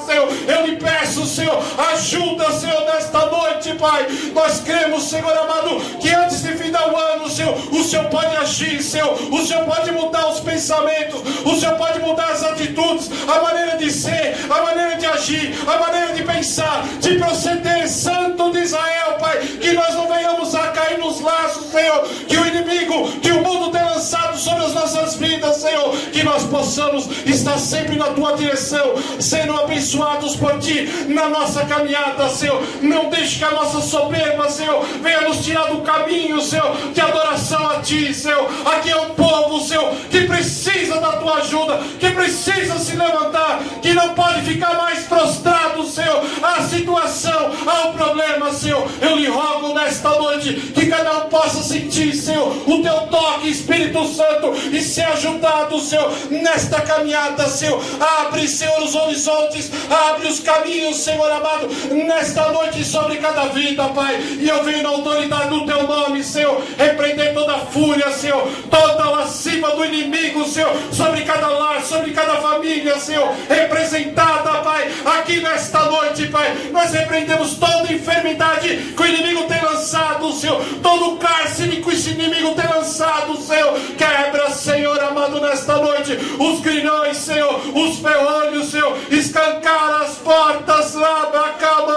Senhor. Eu lhe peço, Senhor, ajuda, Senhor, nesta noite, Pai. Nós cremos, Senhor amado, que antes de findar o ano, Senhor, o Senhor pode agir, Senhor, o Senhor pode mudar os pensamentos, o Senhor pode mudar as atitudes, a maneira de ser, a maneira de agir, a maneira de pensar, de proceder, Santo de Israel, Pai, que nós não venhamos a cair nos laços, Senhor, que o inimigo, que o mundo tem lançado sobre as nossas vidas, Senhor, que nós possamos estar sempre na Tua direção, sendo abençoados por Ti na nossa caminhada, Senhor. Não deixe que a nossa soberba, Senhor, venha nos tirar do caminho, Senhor, de adoração a Ti, Senhor. Aqui é um povo, Senhor, que precisa da Tua ajuda, que precisa se levantar, que não pode ficar mais prostrado, Senhor, à situação, ao problema, Senhor. Eu lhe rogo nesta noite que cada um possa sentir, Senhor, o Teu toque, Espírito Santo, e ser ajudado, Senhor, nesta caminhada, Senhor. Abre, Senhor, os horizontes, abre os caminhos, Senhor amado, nesta noite sobre cada vida, Pai. E eu venho na autoridade do Teu nome, Senhor, repreender toda a fúria, Senhor, toda a lascívia do inimigo, Senhor, sobre cada lar, sobre cada família, Senhor, representada, Pai, aqui nesta noite, Pai. Nós repreendemos toda enfermidade que o inimigo tem lançado, Senhor, todo cárcere que esse inimigo tem lançado, Senhor. Quebra, Senhor amado, nesta noite os grilhões, Senhor, os ferrolhos, Senhor, escancara as portas, abre a cama,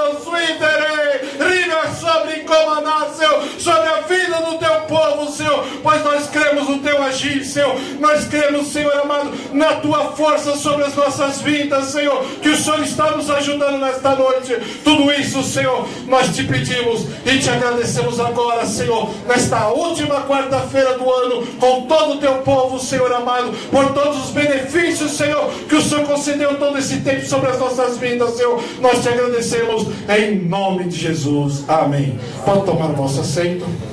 Senhor. Nós cremos, Senhor amado, na tua força sobre as nossas vidas, Senhor, que o Senhor está nos ajudando nesta noite. Tudo isso, Senhor, nós te pedimos e te agradecemos agora, Senhor, nesta última quarta-feira do ano, com todo o teu povo, Senhor amado, por todos os benefícios, Senhor, que o Senhor concedeu todo esse tempo sobre as nossas vidas, Senhor. Nós te agradecemos em nome de Jesus. Amém. Pode tomar o vosso assento.